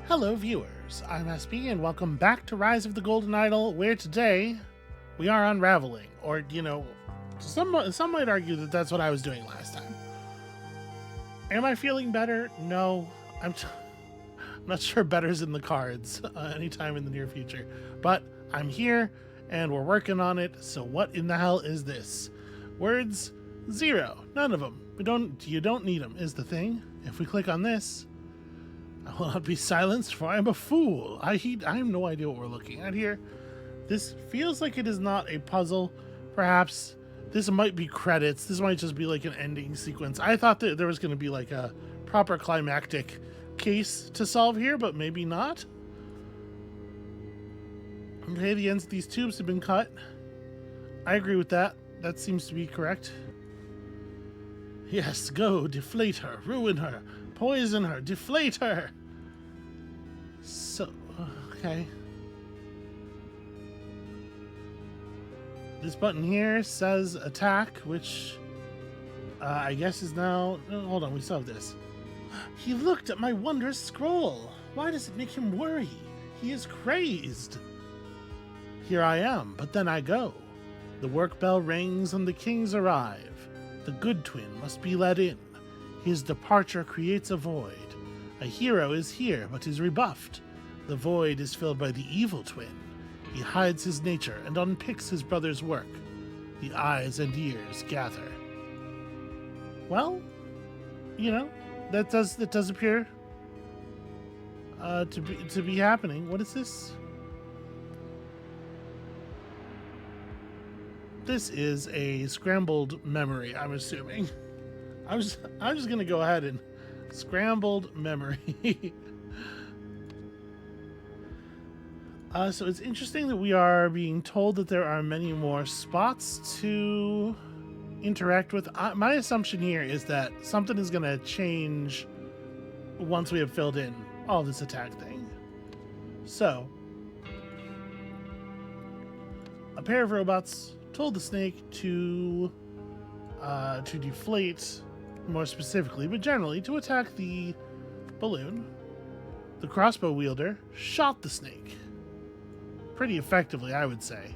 Hello viewers, I'm SB and welcome back to Rise of the Golden Idol, where today we are unraveling, or some might argue that that's what I was doing last time. Am I feeling better? No, I'm not sure better's in the cards anytime in the near future, but I'm here and we're working on it, so what in the hell is this? Words, 0, none of them. You don't need them is the thing. If we click on this, I will not be silenced, for I am a fool. I have no idea what we're looking at here. This feels like it is not a puzzle. Perhaps this might be credits. This might just be like an ending sequence. I thought that there was going to be like a proper climactic case to solve here, but maybe not. Okay, the ends of these tubes have been cut. I agree with that. That seems to be correct. Yes, go, deflate her, ruin her, poison her, deflate her. So, okay. This button here says attack, which I guess is now... Oh, hold on, we still have this. He looked at my wondrous scroll. Why does it make him worry? He is crazed. Here I am, but then I go. The work bell rings and the kings arrive. The good twin must be let in. His departure creates a void. A hero is here, but is rebuffed. The void is filled by the evil twin. He hides his nature and unpicks his brother's work. The eyes and ears gather. Well, that does appear to be happening. What is this? This is a scrambled memory, I'm assuming. I'm just gonna go ahead and scrambled memory. So it's interesting that we are being told that there are many more spots to interact with. My assumption here is that something is gonna change once we have filled in all this attack thing. So, a pair of robots told the snake to deflate, more specifically, but generally to attack the balloon. The crossbow wielder shot the snake. Pretty effectively, I would say.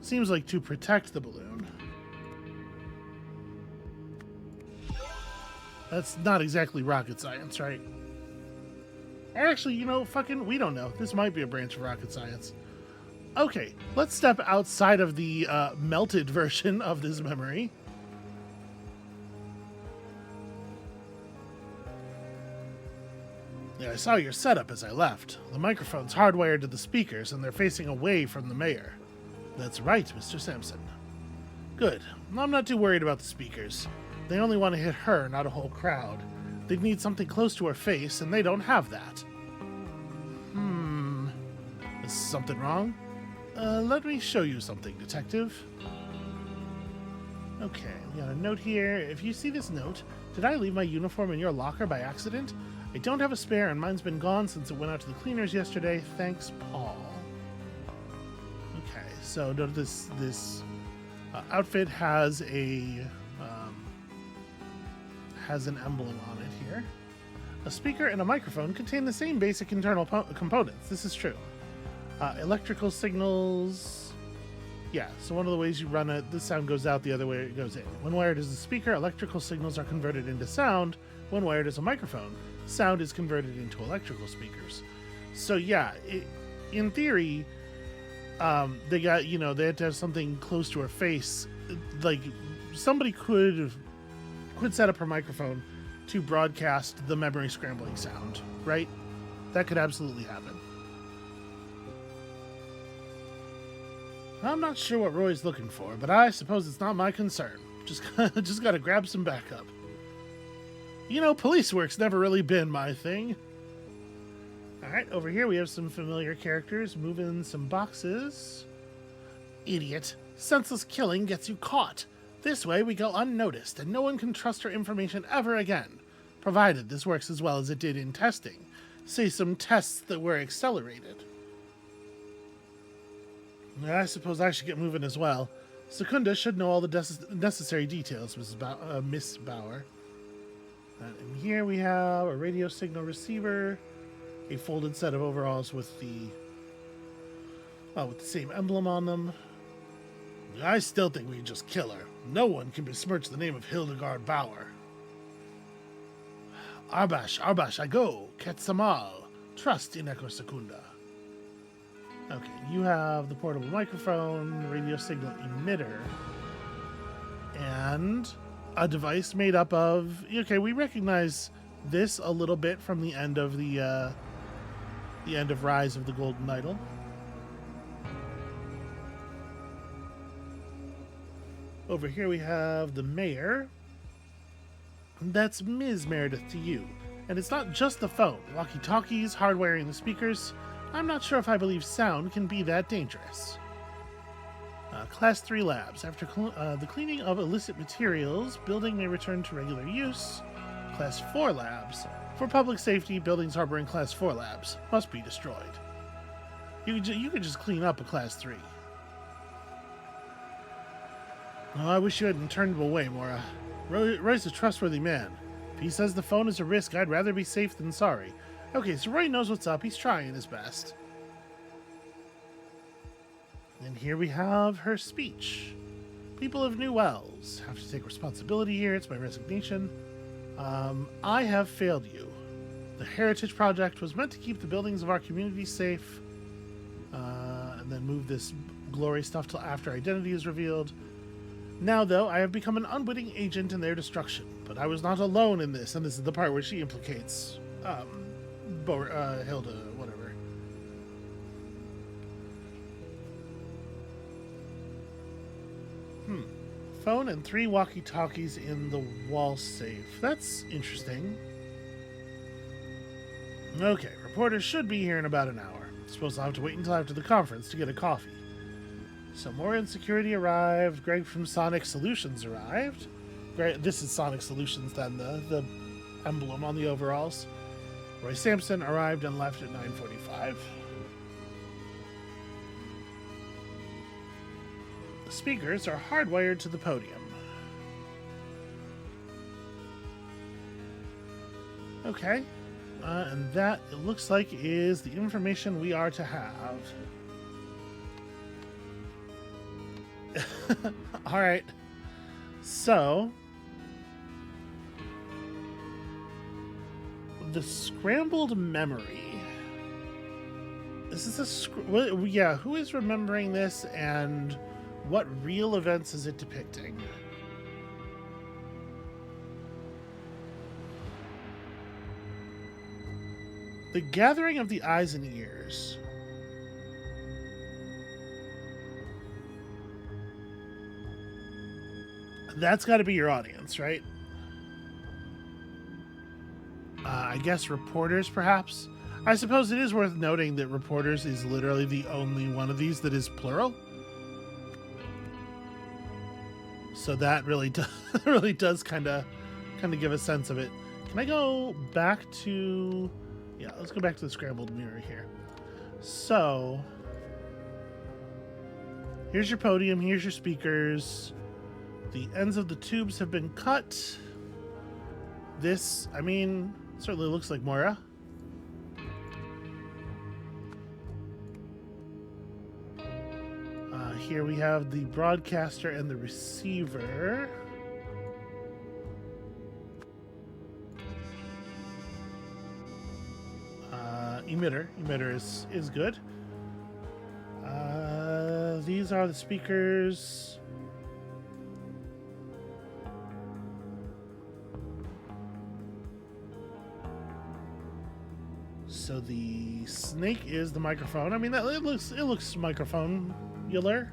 Seems like to protect the balloon. That's not exactly rocket science, right? Actually, we don't know. This might be a branch of rocket science. Okay, let's step outside of the melted version of this memory. Yeah, I saw your setup as I left. The microphone's hardwired to the speakers and they're facing away from the mayor. That's right, Mr. Sampson. Good. I'm not too worried about the speakers. They only want to hit her, not a whole crowd. They'd need something close to her face, and they don't have that. Is something wrong? Let me show you something, detective. Okay, we got a note here. If you see this note, did I leave my uniform in your locker by accident? I don't have a spare, and mine's been gone since it went out to the cleaners yesterday. Thanks, Paul. Okay, so this outfit has an emblem on it here. A speaker and a microphone contain the same basic internal components. This is true. Electrical signals. Yeah, so one of the ways you run it, the sound goes out, the other way it goes in. When wired as a speaker, electrical signals are converted into sound. When wired as a microphone, sound is converted into electrical speakers. So yeah, in theory, they got, they had to have something close to her face. Like, somebody could set up her microphone to broadcast the memory scrambling sound, right? That could absolutely happen. I'm not sure what Roy's looking for, but I suppose it's not my concern. Just gotta grab some backup. Police work's never really been my thing. Alright, over here we have some familiar characters moving some boxes. Idiot. Senseless killing gets you caught. This way we go unnoticed, and no one can trust our information ever again. Provided this works as well as it did in testing. Say some tests that were accelerated. I suppose I should get moving as well. Secunda should know all the necessary details, Miss Bauer. And here we have a radio signal receiver. a folded set of overalls with the same emblem on them. I still think we just kill her. No one can besmirch the name of Hildegard Bauer. Arbash, I go. Ketsamal. Trust in Echo Secunda. Okay, you have the portable microphone, radio signal emitter, and a device made up of... Okay, we recognize this a little bit from the end of the end of Rise of the Golden Idol. Over here we have the mayor. That's Ms. Meredith to you. And it's not just the phone. Walkie-talkies, hardwiring the speakers. I'm not sure if I believe sound can be that dangerous. Class 3 labs. After the cleaning of illicit materials, building may return to regular use. Class 4 labs. For public safety, buildings harboring Class 4 labs must be destroyed. You could just clean up a Class 3. Oh, I wish you hadn't turned him away, Mora. Roy's a trustworthy man. If he says the phone is a risk, I'd rather be safe than sorry. Okay, so Roy knows what's up. He's trying his best. And here we have her speech. People of New Wells have to take responsibility here. It's my resignation. I have failed you. The Heritage Project was meant to keep the buildings of our community safe. And then move this glory stuff till after identity is revealed. Now, though, I have become an unwitting agent in their destruction. But I was not alone in this, and this is the part where she implicates Hilda, whatever. Phone and 3 walkie-talkies in the wall safe. That's interesting. Okay, reporters should be here in about an hour. Suppose I'll have to wait until after the conference to get a coffee. So more insecurity arrived. Greg from Sonic Solutions arrived. This is Sonic Solutions, then the emblem on the overalls. Roy Sampson arrived and left at 9:45. The speakers are hardwired to the podium. Okay. And that, it looks like, is the information we are to have. Alright. So, the scrambled memory. This is yeah, who is remembering this and what real events is it depicting? The gathering of the eyes and ears. That's got to be your audience, right? I guess reporters, perhaps? I suppose it is worth noting that reporters is literally the only one of these that is plural. So that really does kind of give a sense of it. Can I go back to... Yeah, let's go back to the scrambled mirror here. So, here's your podium, here's your speakers. The ends of the tubes have been cut. This, I mean, certainly looks like Moira. Here we have the broadcaster and the receiver. Emitter is good. These are the speakers. So the snake is the microphone. I mean, that it looks microphone-ular.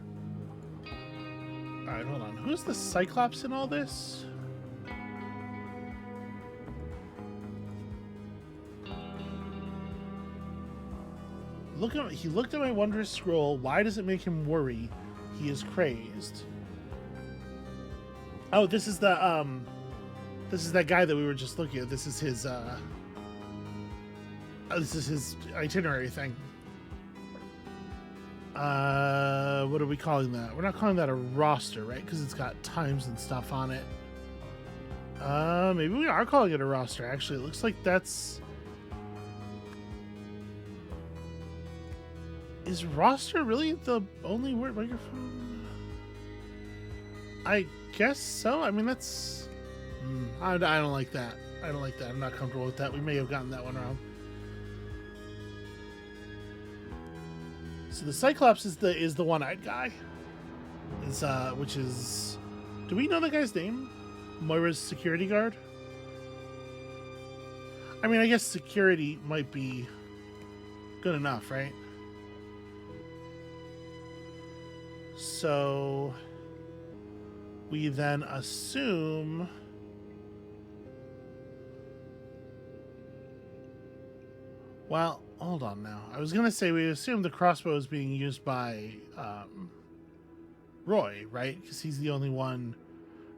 All right, hold on. Who's the Cyclops in all this? He looked at my wondrous scroll. Why does it make him worry? He is crazed. Oh, this is that guy that we were just looking at. This is his itinerary thing. What are we calling that? We're not calling that a roster, right? Because it's got times and stuff on it. Maybe we are calling it a roster. Actually, it looks like that's... Is roster really the only word microphone? I guess so. I mean, that's... I don't like that. I don't like that. I'm not comfortable with that. We may have gotten that one wrong. So the Cyclops is the one-eyed guy. Which is... Do we know the guy's name? Moira's security guard? I mean, I guess security might be good enough, right? So we then assume... Well, hold on now. I was going to say we assume the crossbow is being used by Roy, right? Because he's the only one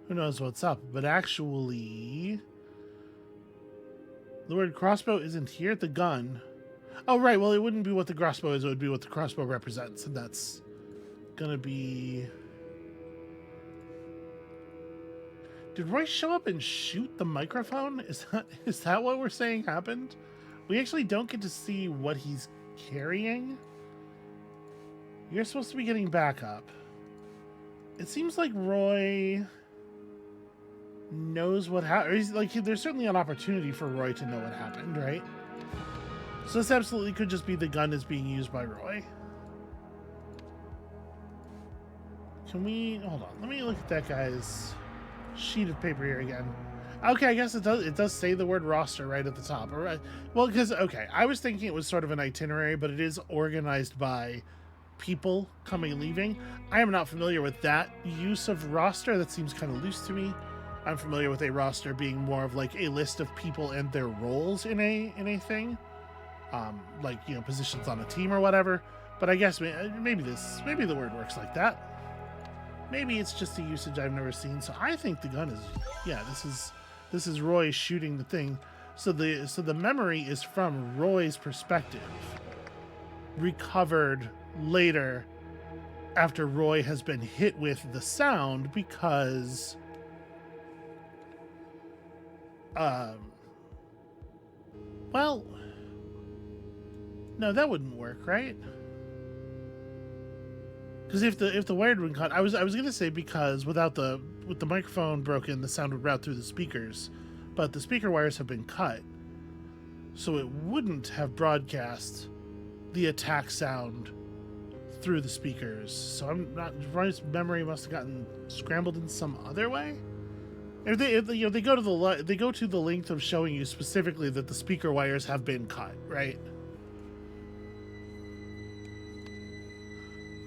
who knows what's up. But actually, the word crossbow isn't here. The gun. Oh, right. Well, it wouldn't be what the crossbow is. It would be what the crossbow represents. And that's going to be... Did Roy show up and shoot the microphone? Is that what we're saying happened? We actually don't get to see what he's carrying. You're supposed to be getting backup. It seems like Roy knows what happened. Like, there's certainly an opportunity for Roy to know what happened, right? So this absolutely could just be the gun is being used by Roy. Can we... Hold on. Let me look at that guy's sheet of paper here again. Okay, I guess it does say the word roster right at the top. All right. Well, because, okay, I was thinking it was sort of an itinerary, but it is organized by people coming and leaving. I am not familiar with that use of roster. That seems kind of loose to me. I'm familiar with a roster being more of like a list of people and their roles in a thing. Like, you know, positions on a team or whatever. But I guess maybe the word works like that. Maybe it's just a usage I've never seen. So I think the gun is, yeah, this is Roy shooting the thing. So the memory is from Roy's perspective, recovered later after Roy has been hit with the sound because well, no, that wouldn't work, right? Because if the wire had been cut, I was gonna say because with the microphone broken, the sound would route through the speakers, but the speaker wires have been cut, so it wouldn't have broadcast the attack sound through the speakers. So I'm not. Roy's memory must have gotten scrambled in some other way. If they go to the length of showing you specifically that the speaker wires have been cut, right?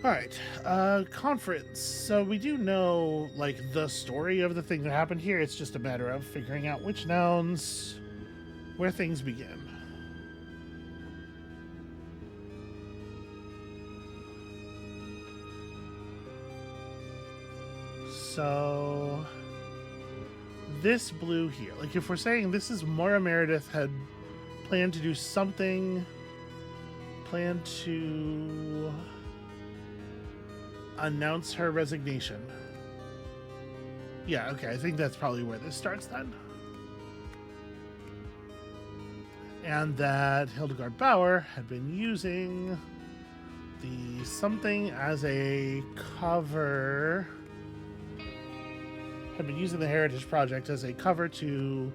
All right, conference. So we do know, like, the story of the thing that happened here. It's just a matter of figuring out which nouns, where things begin. So this blue here, like, if we're saying this is Moira Meredith had planned to do something, planned to announce her resignation. Yeah, okay, I think that's probably where this starts then. And that Hildegard Bauer had been using the something as a cover, had been using the Heritage Project as a cover to,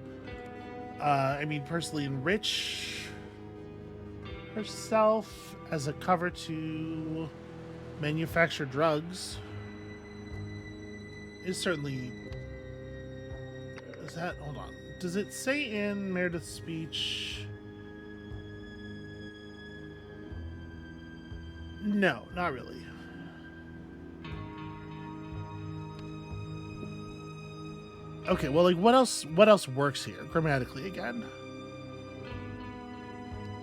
personally enrich herself, as a cover to manufacture drugs. Is certainly... Is that... Hold on. Does it say in Meredith's speech... No, not really. Okay, well, like, what else works here grammatically again?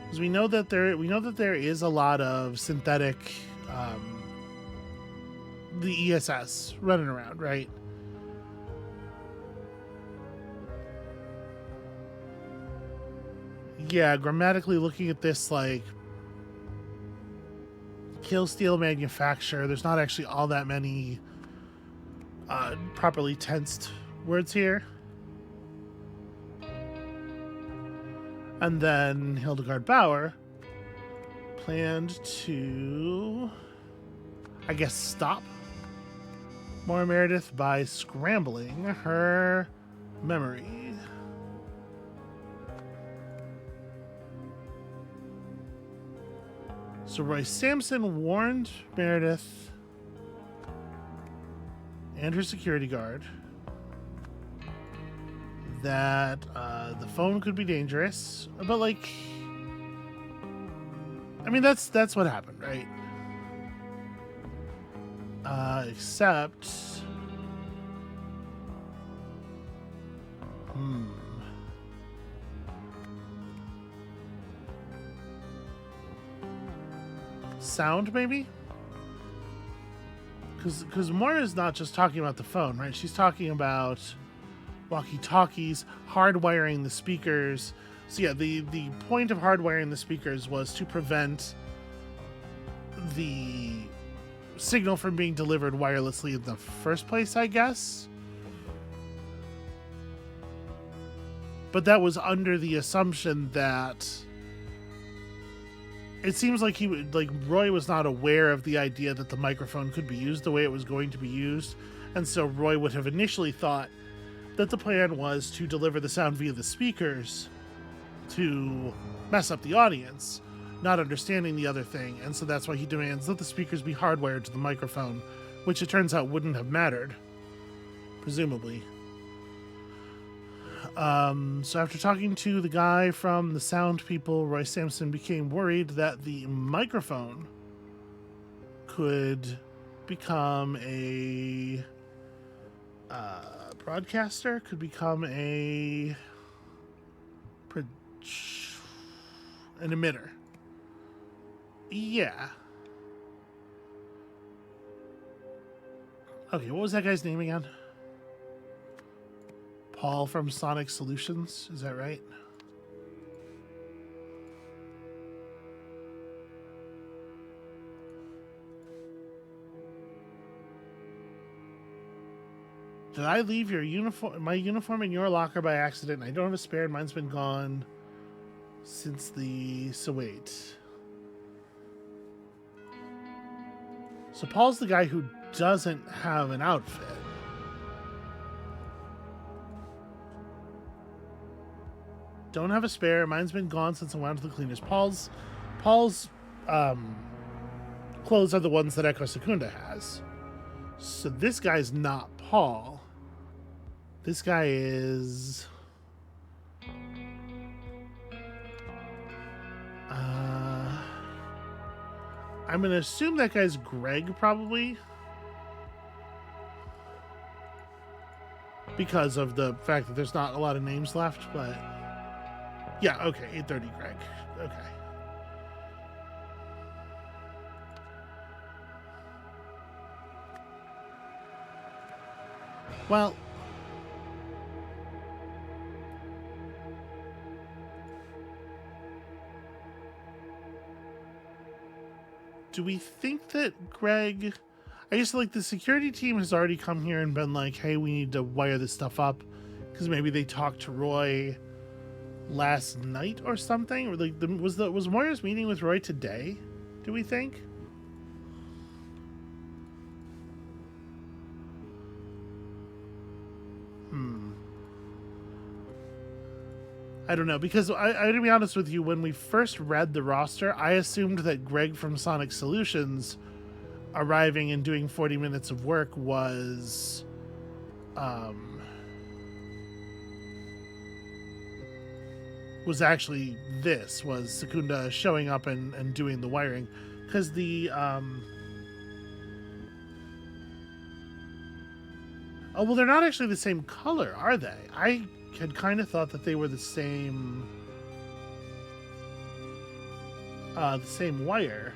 Because we know that there is a lot of synthetic the ESS running around, right? Yeah, grammatically looking at this, like, kill, steal, manufacture, there's not actually all that many properly tensed words here. And then Hildegard Bauer planned to, I guess, stop Maura Meredith by scrambling her memory. So Roy Sampson warned Meredith and her security guard that the phone could be dangerous, but like, I mean, that's what happened, right? Except, sound maybe, because Moira's not just talking about the phone, right? She's talking about walkie-talkies, hardwiring the speakers. So yeah, the point of hardwiring the speakers was to prevent the signal from being delivered wirelessly in the first place, I guess. But that was under the assumption that it seems like Roy was not aware of the idea that the microphone could be used the way it was going to be used, and so Roy would have initially thought that the plan was to deliver the sound via the speakers to mess up the audience, not understanding the other thing, and so that's why he demands that the speakers be hardwired to the microphone, which it turns out wouldn't have mattered, presumably. So after talking to the guy from the sound people, Roy Sampson became worried that the microphone could become a broadcaster, could become an emitter. Yeah. Okay, what was that guy's name again? Paul from Sonic Solutions, is that right? Did I leave my uniform in your locker by accident? I don't have a spare, and mine's been gone since so wait. So Paul's the guy who doesn't have an outfit. Don't have a spare. Mine's been gone since I went to the cleaners. Paul's clothes are the ones that Echo Secunda has. So this guy's not Paul. This guy is... I'm going to assume that guy's Greg, probably. Because of the fact that there's not a lot of names left, but... Yeah, okay, 8:30 Greg. Okay. Well... do we think that Greg... I guess, like, the security team has already come here and been like, hey, we need to wire this stuff up. Because maybe they talked to Roy last night or something? Or like, was Moira's meeting with Roy today, do we think? I don't know, because I to be honest with you, when we first read the roster, I assumed that Greg from Sonic Solutions arriving and doing 40 minutes of work was actually was Secunda showing up and doing the wiring, because the oh well, they're not actually the same color, are they? I had kind of thought that they were the same wire,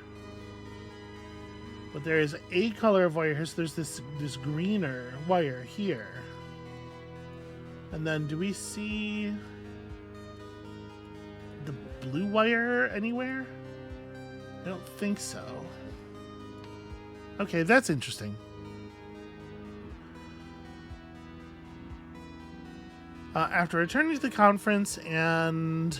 but there is a color of wire here. So there's this greener wire here, and then do we see the blue wire anywhere? I don't think so. Okay, that's interesting. After returning to the conference and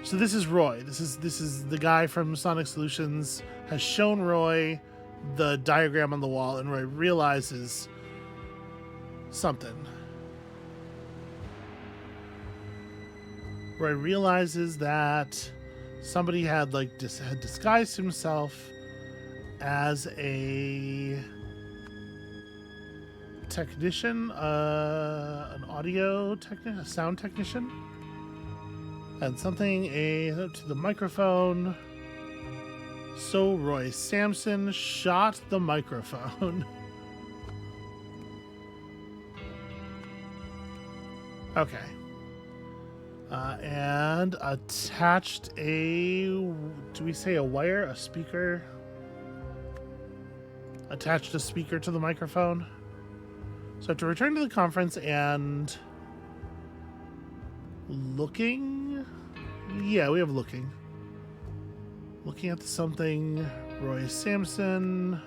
So this is Roy. This is the guy from Sonic Solutions has shown Roy the diagram on the wall, and Roy realizes something. Roy realizes that somebody had had disguised himself as a technician, an audio technician, a sound technician, and something to the microphone. So Roy Sampson shot the microphone. Okay. And attached do we say a wire, a speaker? Attached a speaker to the microphone. So to return to the conference and looking. Yeah, we have looking. Looking at something. Roy Sampson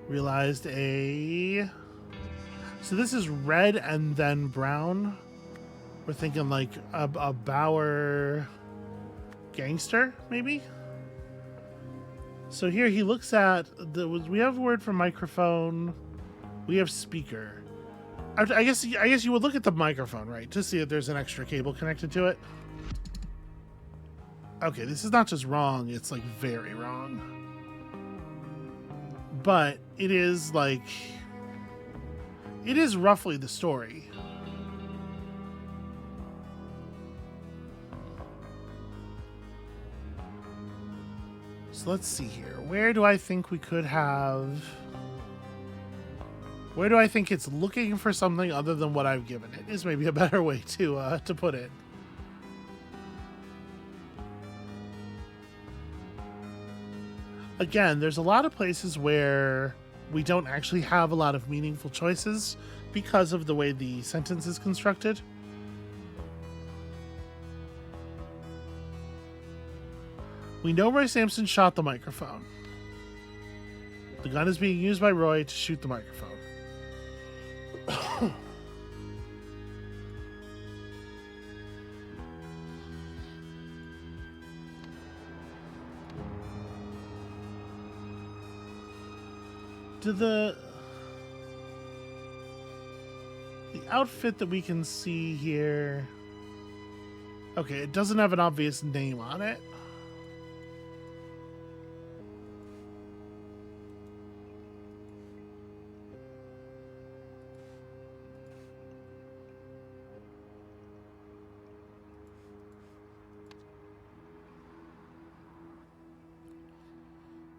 realized so this is red and then brown. We're thinking like a Bauer gangster, maybe? So here he looks at we have a word for microphone. We have speaker. I guess you would look at the microphone, right, to see if there's an extra cable connected to it. Okay, this is not just wrong, it's like very wrong. But it is roughly the story. So let's see here. Where do I think it's looking for something other than what I've given it? Is maybe a better way to put it. Again, there's a lot of places where we don't actually have a lot of meaningful choices because of the way the sentence is constructed. We know Roy Sampson shot the microphone. The gun is being used by Roy to shoot the microphone. The outfit that we can see here. Okay, it doesn't have an obvious name on it.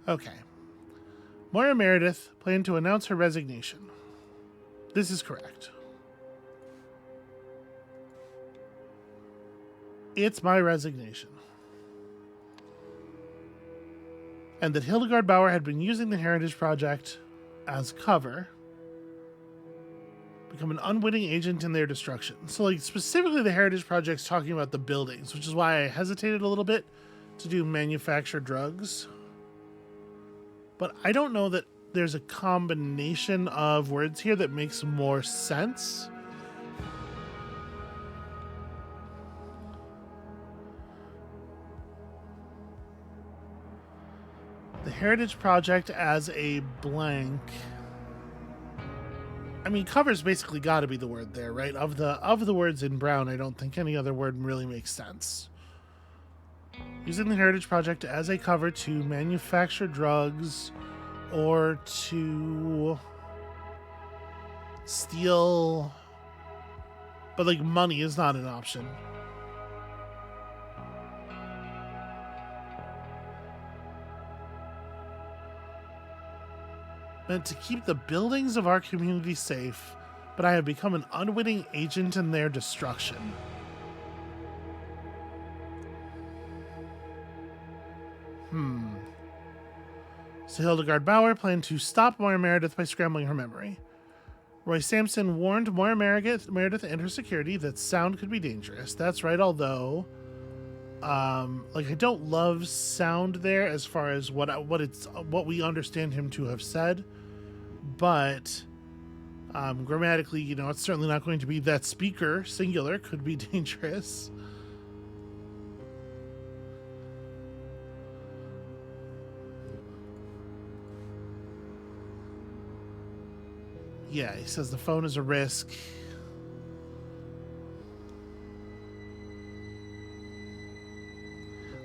Okay. Moira Meredith planned to announce her resignation. This is correct. It's my resignation. And that Hildegard Bauer had been using the Heritage Project as cover, become an unwitting agent in their destruction. So, specifically the Heritage Project's talking about the buildings, which is why I hesitated a little bit to do manufacture drugs. But I don't know that there's a combination of words here that makes more sense. The Heritage Project as a blank. I mean, cover's basically got to be the word there, right? Of the words in brown, I don't think any other word really makes sense. Using the Heritage Project as a cover to manufacture drugs or to steal, but money is not an option. Meant to keep the buildings of our community safe, but I have become an unwitting agent in their destruction. So Hildegard Bauer planned to stop Moira Meredith by scrambling her memory. Roy Sampson warned Moira Meredith and her security that sound could be dangerous. That's right, although I don't love sound there as far as what we understand him to have said, but Grammatically, it's certainly not going to be that speaker, singular, could be dangerous. Yeah, he says the phone is a risk.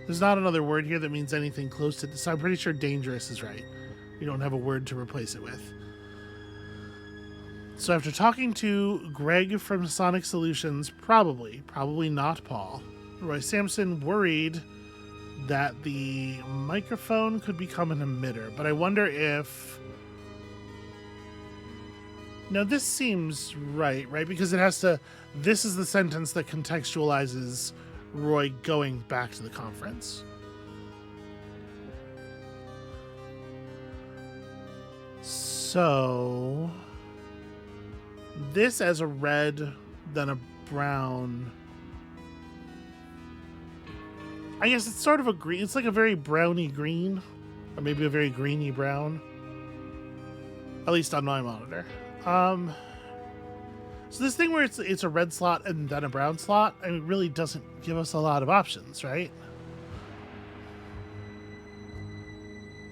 There's not another word here that means anything close to this. So I'm pretty sure dangerous is right. You don't have a word to replace it with. So after talking to Greg from Sonic Solutions, probably not Paul, Roy Sampson worried that the microphone could become an emitter. But I wonder if... Now this seems right? Because it has to... This is the sentence that contextualizes Roy going back to the conference. So... This as a red, then a brown. I guess it's sort of a green. It's like a very browny green, or maybe a very greeny brown. At least on my monitor. So this thing where it's a red slot and then a brown slot, I mean, it really doesn't give us a lot of options, right?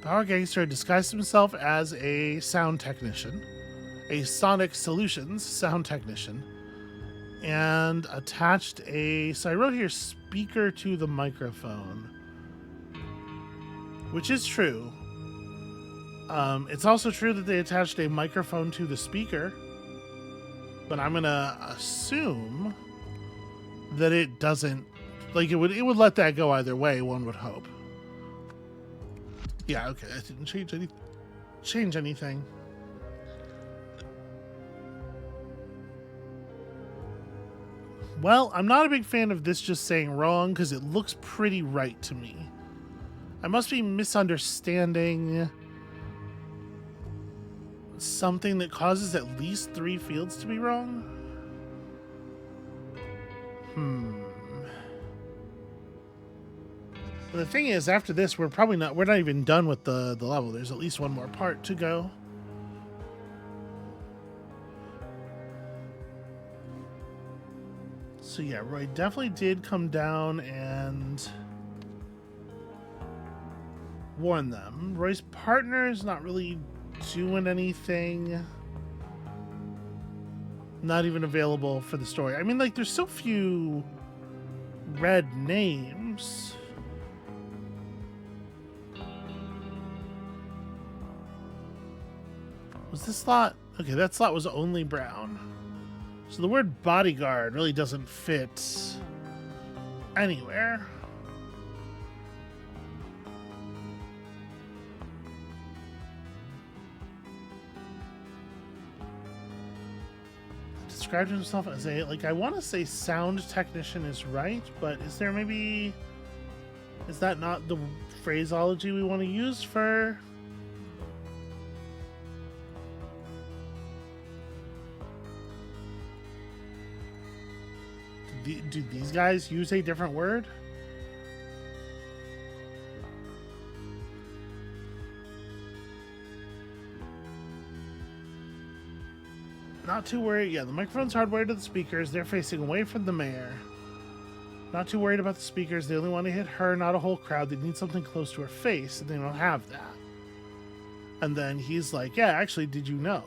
Power Gangster disguised himself as a sound technician. A Sonic Solutions sound technician, and attached so I wrote here speaker to the microphone, which is true. It's also true that they attached a microphone to the speaker, but I'm gonna assume that it doesn't, like it would let that go either way, one would hope. Yeah, okay, that didn't change anything. Well, I'm not a big fan of this just saying wrong because it looks pretty right to me. I must be misunderstanding something that causes at least 3 fields to be wrong. The thing is, after this, we're not even done with the level. There's at least one more part to go. So yeah, Roy definitely did come down and warn them. Roy's partner is not really doing anything. Not even available for the story. I mean, like, there's so few red names. Was this slot? Okay, that slot was only brown. So the word bodyguard really doesn't fit anywhere. Described himself as a, like, I want to say sound technician is right, but is that not the phraseology we want to use for... Do these guys use a different word? Not too worried. Yeah, the microphone's hardwired to the speakers. They're facing away from the mayor. Not too worried about the speakers. They only want to hit her, not a whole crowd. They need something close to her face, and they don't have that. And then he's like, yeah, actually, did you know?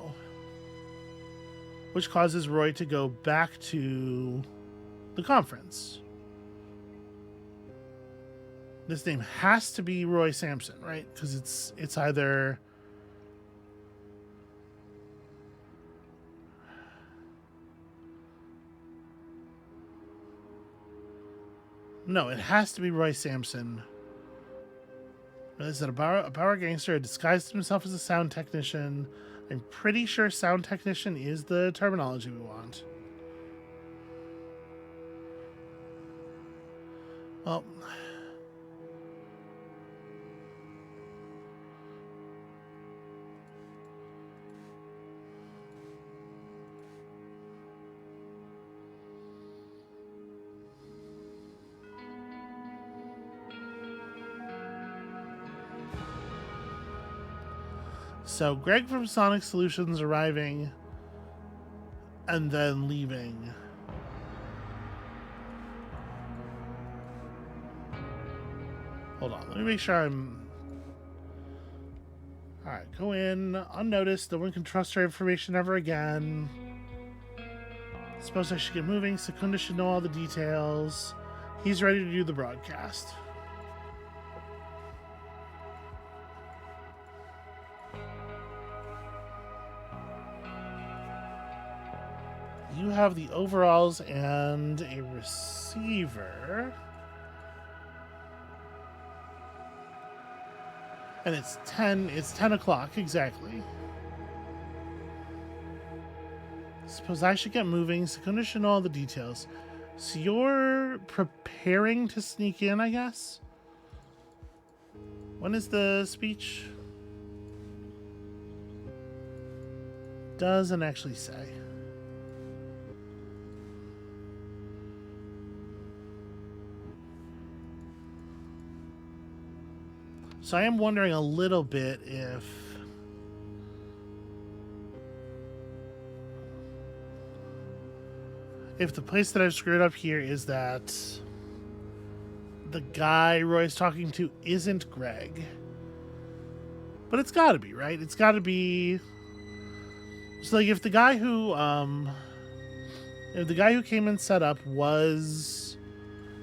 Which causes Roy to go back to the conference. This name has to be Roy Sampson, right? Because it's either... No, it has to be Roy Sampson. Is that a power gangster who disguised himself as a sound technician? I'm pretty sure sound technician is the terminology we want. Well, so Greg from Sonic Solutions arriving and then leaving. Hold on, let me make sure I'm... Alright, go in, unnoticed, no one can trust her information ever again. Suppose I should get moving, Secunda should know all the details. He's ready to do the broadcast. You have the overalls and a receiver. And it's 10 o'clock exactly. Suppose I should get moving. Secunda should know all the details. So you're preparing to sneak in, I guess? When is the speech? Doesn't actually say. So I am wondering a little bit if the place that I've screwed up here is that the guy Roy's talking to isn't Greg. But it's gotta be, right? It's gotta be... So like if the guy who came and set up was...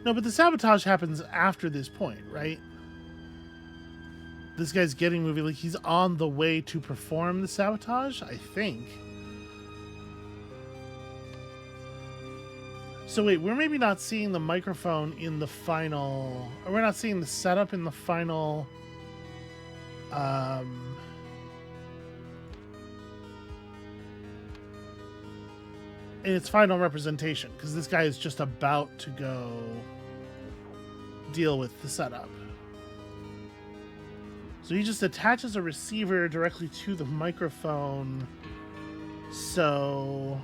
No, but the sabotage happens after this point, right? This guy's getting moving, like he's on the way to perform the sabotage, I think. So wait, we're maybe not seeing the microphone in the final... Or we're not seeing the setup in the final... in its final representation, because this guy is just about to go deal with the setup. So he just attaches a receiver directly to the microphone. So...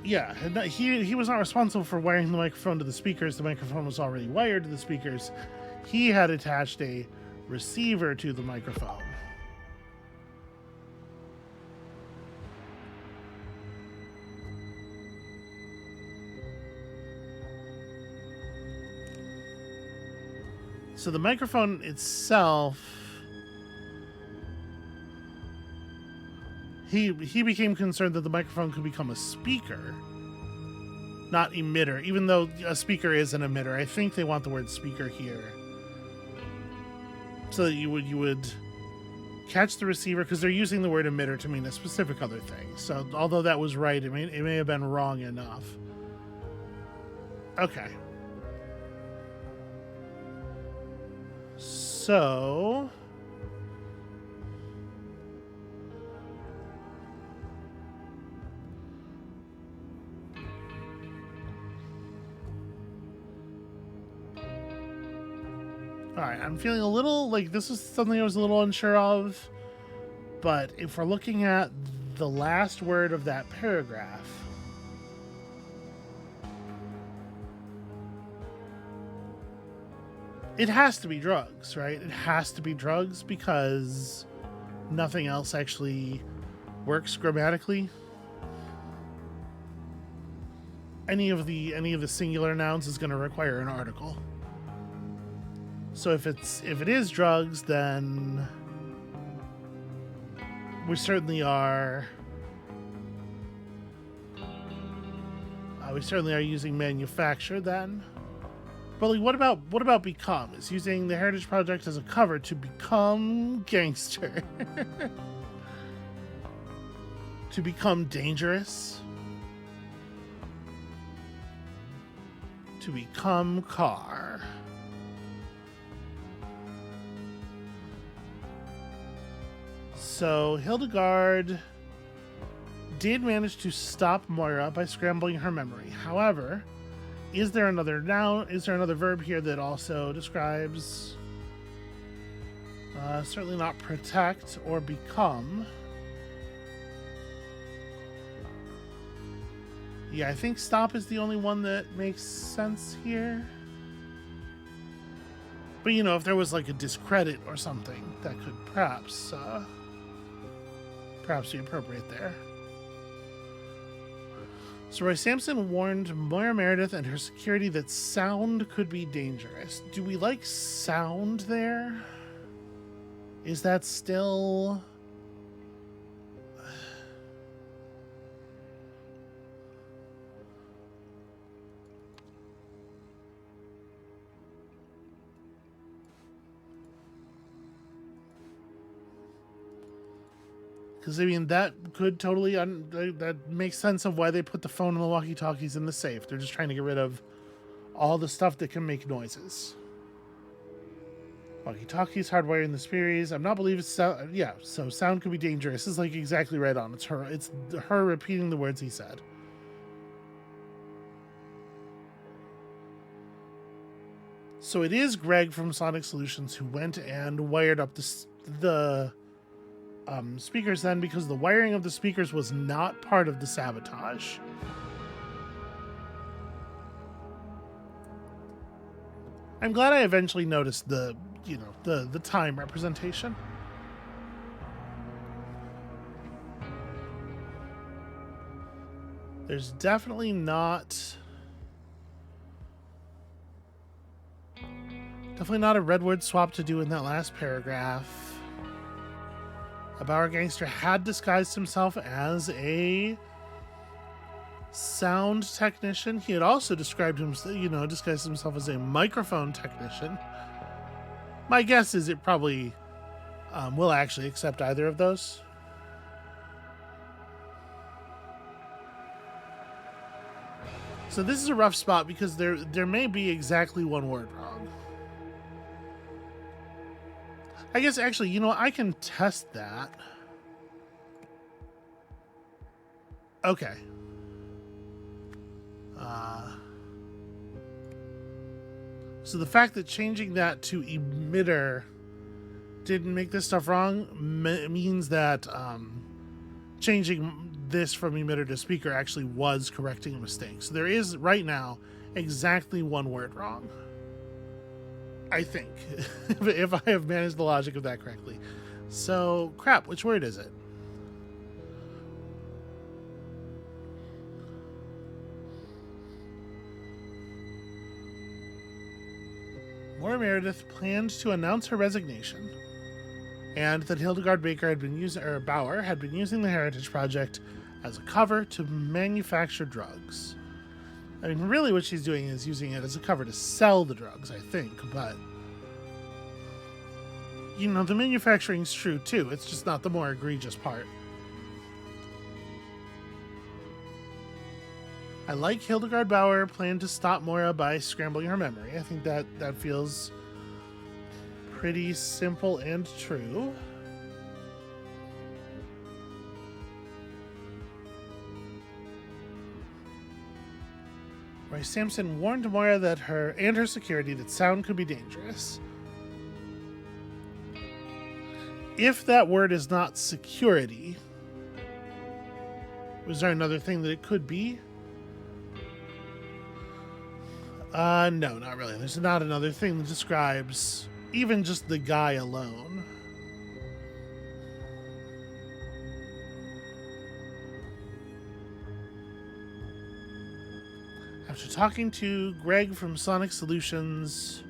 Yeah, he was not responsible for wiring the microphone to the speakers. The microphone was already wired to the speakers. He had attached a receiver to the microphone. So the microphone itself, he became concerned that the microphone could become a speaker, not emitter, even though a speaker is an emitter. I think they want the word speaker here. So that you would catch the receiver, because they're using the word emitter to mean a specific other thing. So although that was right, it may have been wrong enough. Okay. So... Alright, I'm feeling a little like this is something I was a little unsure of, but if we're looking at the last word of that paragraph, it has to be drugs, right? It has to be drugs because nothing else actually works grammatically. Any of the singular nouns is going to require an article. So if it is drugs, then we certainly are using manufacture then. But like, what about become? Is using the Heritage Project as a cover to become gangster, to become dangerous, to become car. So Hildegard did manage to stop Moira by scrambling her memory. However, is there another noun? Is there another verb here that also describes? Certainly not protect or become. Yeah, I think stop is the only one that makes sense here. But you know, if there was like a discredit or something, that could perhaps be appropriate there. So Roy Sampson warned Moira Meredith and her security that sound could be dangerous. Do we like sound there? Is that still... Because, I mean, that could totally... that makes sense of why they put the phone and the walkie-talkies in the safe. They're just trying to get rid of all the stuff that can make noises. Walkie-talkies, hardwiring the speakers. I'm not believing sound... Yeah, so sound could be dangerous. This is, like, exactly right on. It's her repeating the words he said. So it is Greg from Sonic Solutions who went and wired up the speakers then, because the wiring of the speakers was not part of the sabotage. I'm glad I eventually noticed the time representation. There's definitely not a red word swap to do in that last paragraph. A Bauer gangster had disguised himself as a sound technician. He had also disguised himself as a microphone technician. My guess is it probably will actually accept either of those. So this is a rough spot because there may be exactly one word wrong. I guess actually, I can test that. Okay. So the fact that changing that to emitter didn't make this stuff wrong means that changing this from emitter to speaker actually was correcting a mistake. So there is right now exactly one word wrong. I think, if I have managed the logic of that correctly. So, crap, which word is it? Moira Meredith planned to announce her resignation, and that Hildegard Bauer had been using the Heritage Project as a cover to manufacture drugs. I mean, really what she's doing is using it as a cover to sell the drugs, I think, but... the manufacturing's true, too. It's just not the more egregious part. I like Hildegard Bauer planned to stop Moira by scrambling her memory. I think that feels pretty simple and true. Roy Sampson warned Moira that her security that sound could be dangerous. If that word is not security, was there another thing that it could be? No, not really. There's not another thing that describes even just the guy alone. After talking to Greg from Sonic Solutions,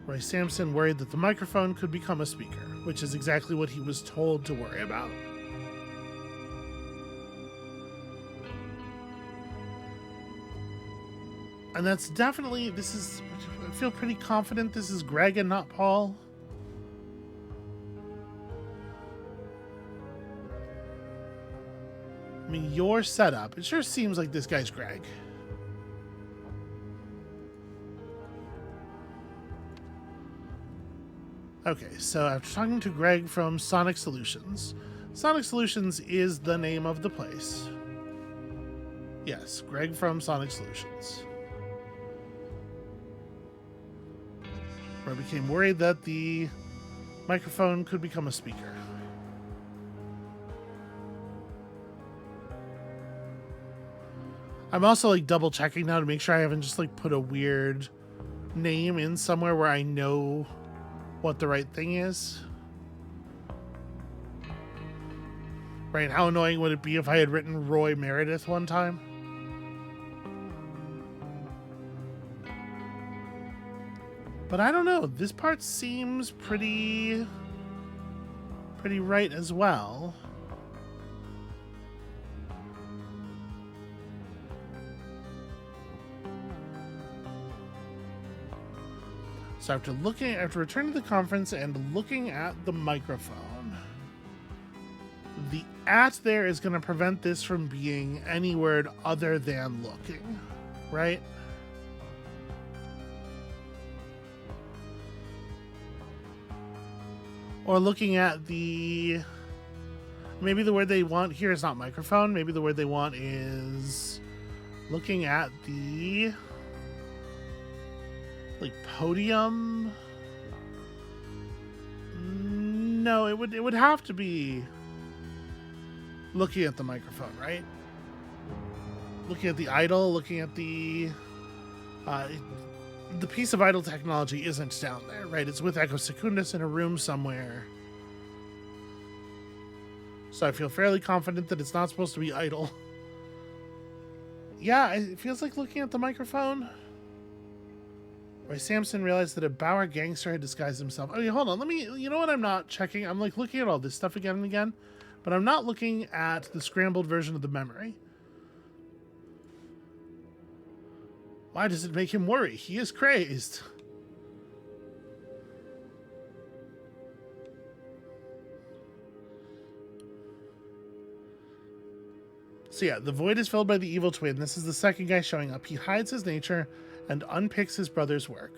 Roy Sampson worried that the microphone could become a speaker, which is exactly what he was told to worry about. And that's definitely, I feel pretty confident this is Greg and not Paul. I mean, your setup, it sure seems like this guy's Greg. Okay, so after talking to Greg from Sonic Solutions is the name of the place. Yes, Greg from Sonic Solutions. Where I became worried that the microphone could become a speaker. I'm also double checking now to make sure I haven't just put a weird name in somewhere where I know what the right thing is. Right, how annoying would it be if I had written Roy Meredith one time? But I don't know. This part seems pretty right as well. So after returning to the conference and looking at the microphone, the at there is going to prevent this from being any word other than looking, right? Or looking at the... Maybe the word they want here is not microphone. Maybe the word they want is looking at the... like podium. No, it would have to be looking at the microphone, right? Looking at the idol, looking at the piece of idol technology isn't down there, right? It's with Echo Secundus in a room somewhere. So I feel fairly confident that it's not supposed to be idle. Yeah, it feels like looking at the microphone. Roy Sampson realized that a Bauer gangster had disguised himself. I mean, hold on. You know what I'm not checking? I'm like looking at all this stuff again and again, but I'm not looking at the scrambled version of the memory. Why does it make him worry? He is crazed. So yeah, the void is filled by the evil twin. This is the second guy showing up. He hides his nature and unpicks his brother's work.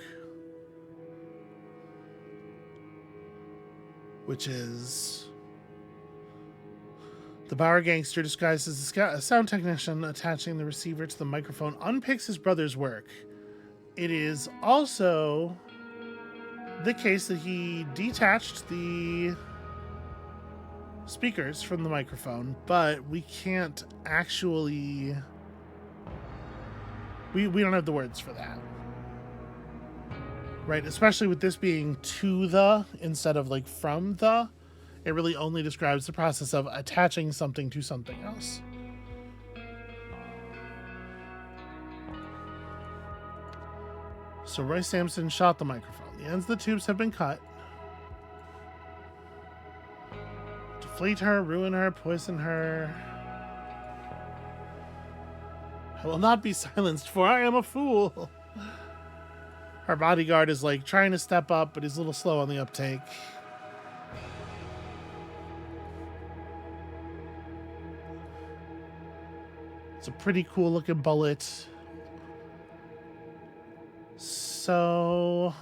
Which is... The Bauer gangster disguised as a sound technician attaching the receiver to the microphone unpicks his brother's work. It is also the case that he detached the speakers from the microphone, but we can't actually... We don't have the words for that. Right? Especially with this being to the instead of like from the. It really only describes the process of attaching something to something else. So Roy Sampson shot the microphone. The ends of the tubes have been cut. Deflate her, ruin her, poison her. I will not be silenced, for I am a fool. Her bodyguard is like trying to step up, but he's a little slow on the uptake. It's a pretty cool looking bullet. So...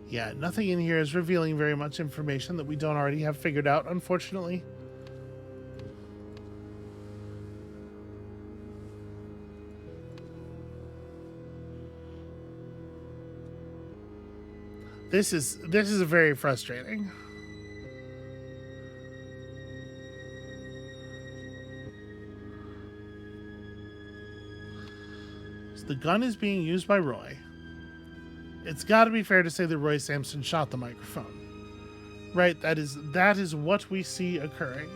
yeah, nothing in here is revealing very much information that we don't already have figured out, unfortunately. This is very frustrating. So the gun is being used by Roy. It's got to be fair to say that Roy Sampson shot the microphone. Right? That is what we see occurring.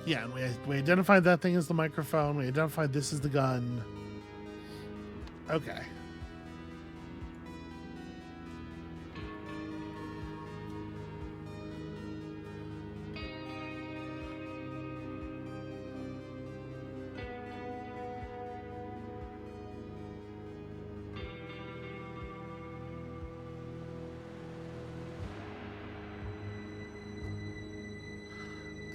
Yeah, and we identified that thing as the microphone. We identified this as the gun. Okay.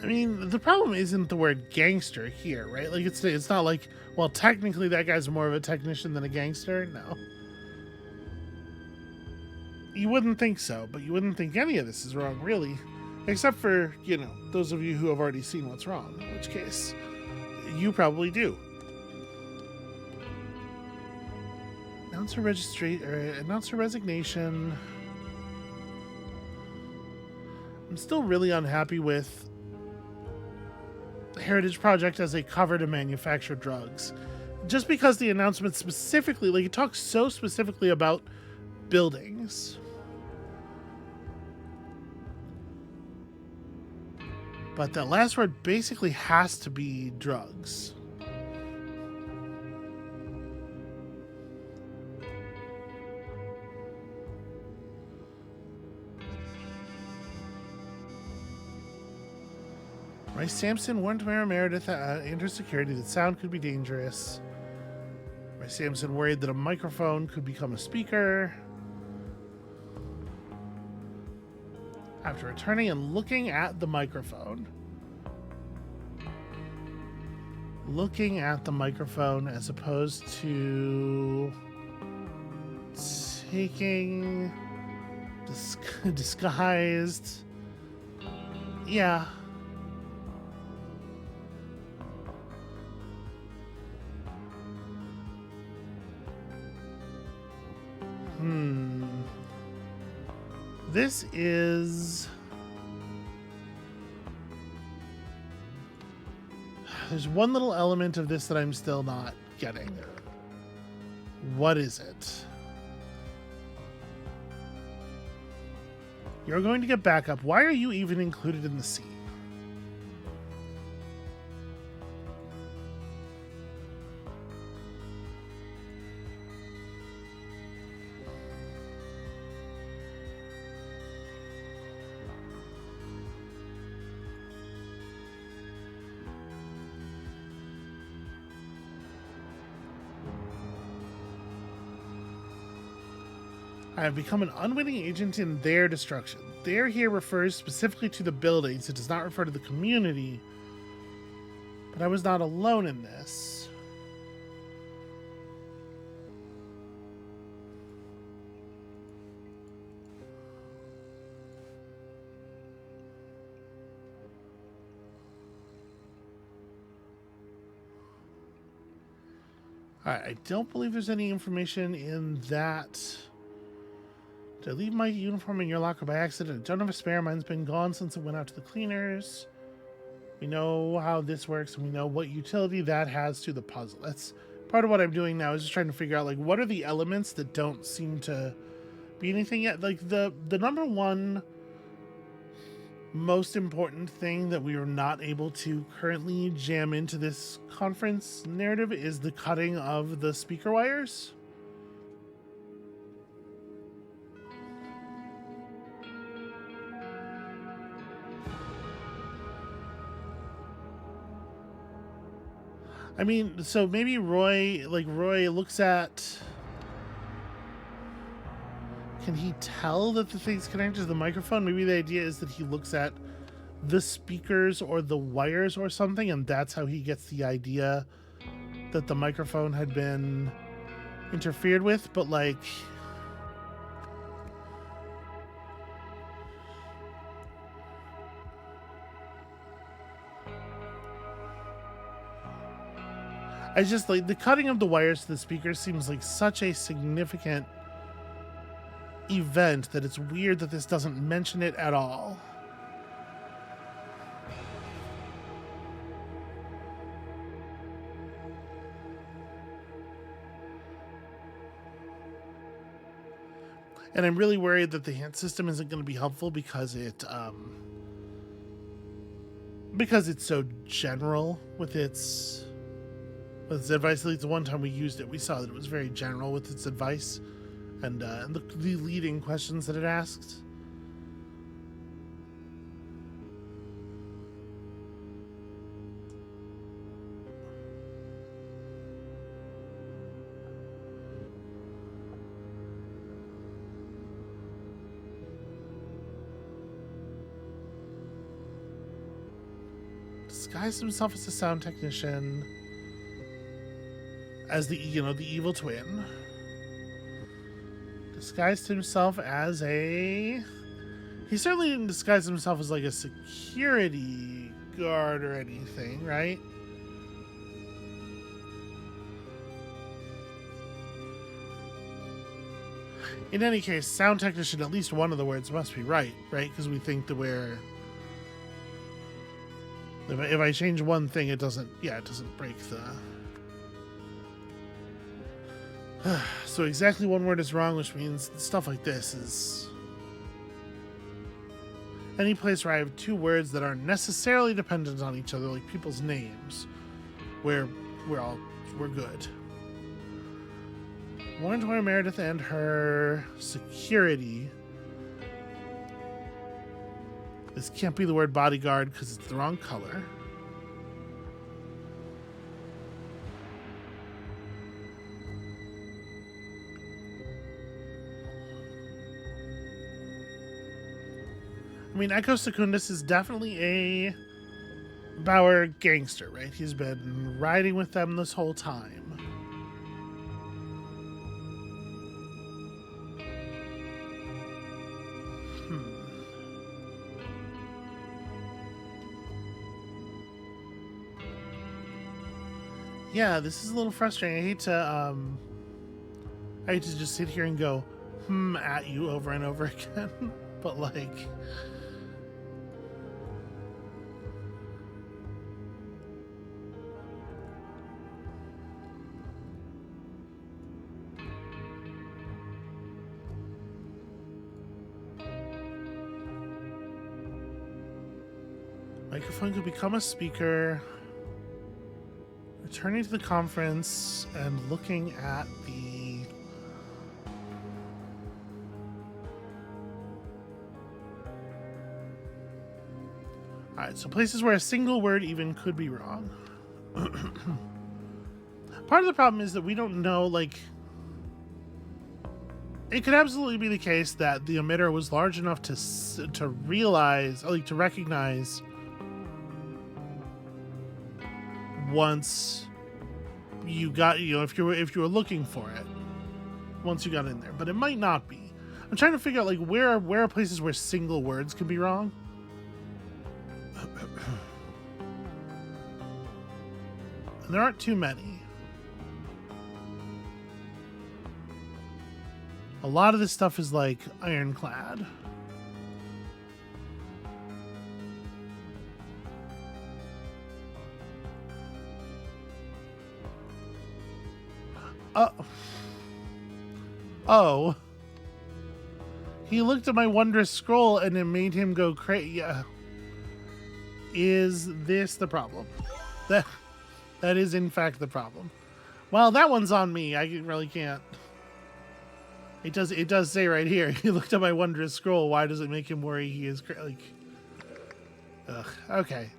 I mean, the problem isn't the word gangster here, right? Like, it's not like, well, technically that guy's more of a technician than a gangster. No. You wouldn't think so, but you wouldn't think any of this is wrong, really. Except for, those of you who have already seen what's wrong, in which case, you probably do. Announce her resignation. I'm still really unhappy with Heritage Project as a cover to manufacture drugs. Just because the announcement specifically, like, it talks so specifically about buildings. But that last word basically has to be drugs. Rice Sampson warned Mayor Meredith and her security that sound could be dangerous. Rice Sampson worried that a microphone could become a speaker. After returning and looking at the microphone. Looking at the microphone as opposed to taking disguised. Yeah. This is... There's one little element of this that I'm still not getting. What is it? You're going to get backup. Why are you even included in the scene? I have become an unwitting agent in their destruction. Their here refers specifically to the buildings. It does not refer to the community. But I was not alone in this. Alright, I don't believe there's any information in that. Did I leave my uniform in your locker by accident? I don't have a spare. Mine's been gone since it went out to the cleaners. We know how this works, and we know what utility that has to the puzzle. That's part of what I'm doing now, is just trying to figure out, like, what are the elements that don't seem to be anything yet. Like, the number one most important thing that we are not able to currently jam into this conference narrative is the cutting of the speaker wires. I mean, so maybe Roy looks at... Can he tell that the thing's connected to the microphone? Maybe the idea is that he looks at the speakers or the wires or something, and that's how he gets the idea that the microphone had been interfered with, but like... I just like the cutting of the wires to the speakers seems like such a significant event that it's weird that this doesn't mention it at all. And I'm really worried that the hint system isn't going to be helpful because it's so general with its advice. At least the one time we used it, we saw that it was very general with its advice and the leading questions that it asked. Disguised himself as a sound technician, as the evil twin. Disguised himself as a... He certainly didn't disguise himself as like a security guard or anything, right? In any case, sound technician, at least one of the words must be right? Because we think that we're... If I change one thing, it doesn't break the... So exactly one word is wrong, which means stuff like this is... Any place where I have two words that aren't necessarily dependent on each other, like people's names, we're good. Warren to Meredith and her security. This can't be the word bodyguard because it's the wrong color. I mean, Echo Secundus is definitely a Bauer gangster, right? He's been riding with them this whole time. Yeah, this is a little frustrating. I hate to just sit here and go at you over and over again, but like... Microphone could become a speaker. Returning to the conference and looking at the... Alright, so places where a single word even could be wrong. Part of the problem is that we don't know, like... It could absolutely be the case that the emitter was large enough to realize, like to recognize... once you got, if you were looking for it, once you got in there, but it might not be. I'm trying to figure out like where are places where single words can be wrong. And there aren't too many. A lot of this stuff is like ironclad. Oh. He looked at my wondrous scroll and it made him go crazy. Yeah. Is this the problem? That is in fact the problem. Well, that one's on me. I really can't. It does say right here. He looked at my wondrous scroll. Why does it make him worry he is like... Ugh. Okay.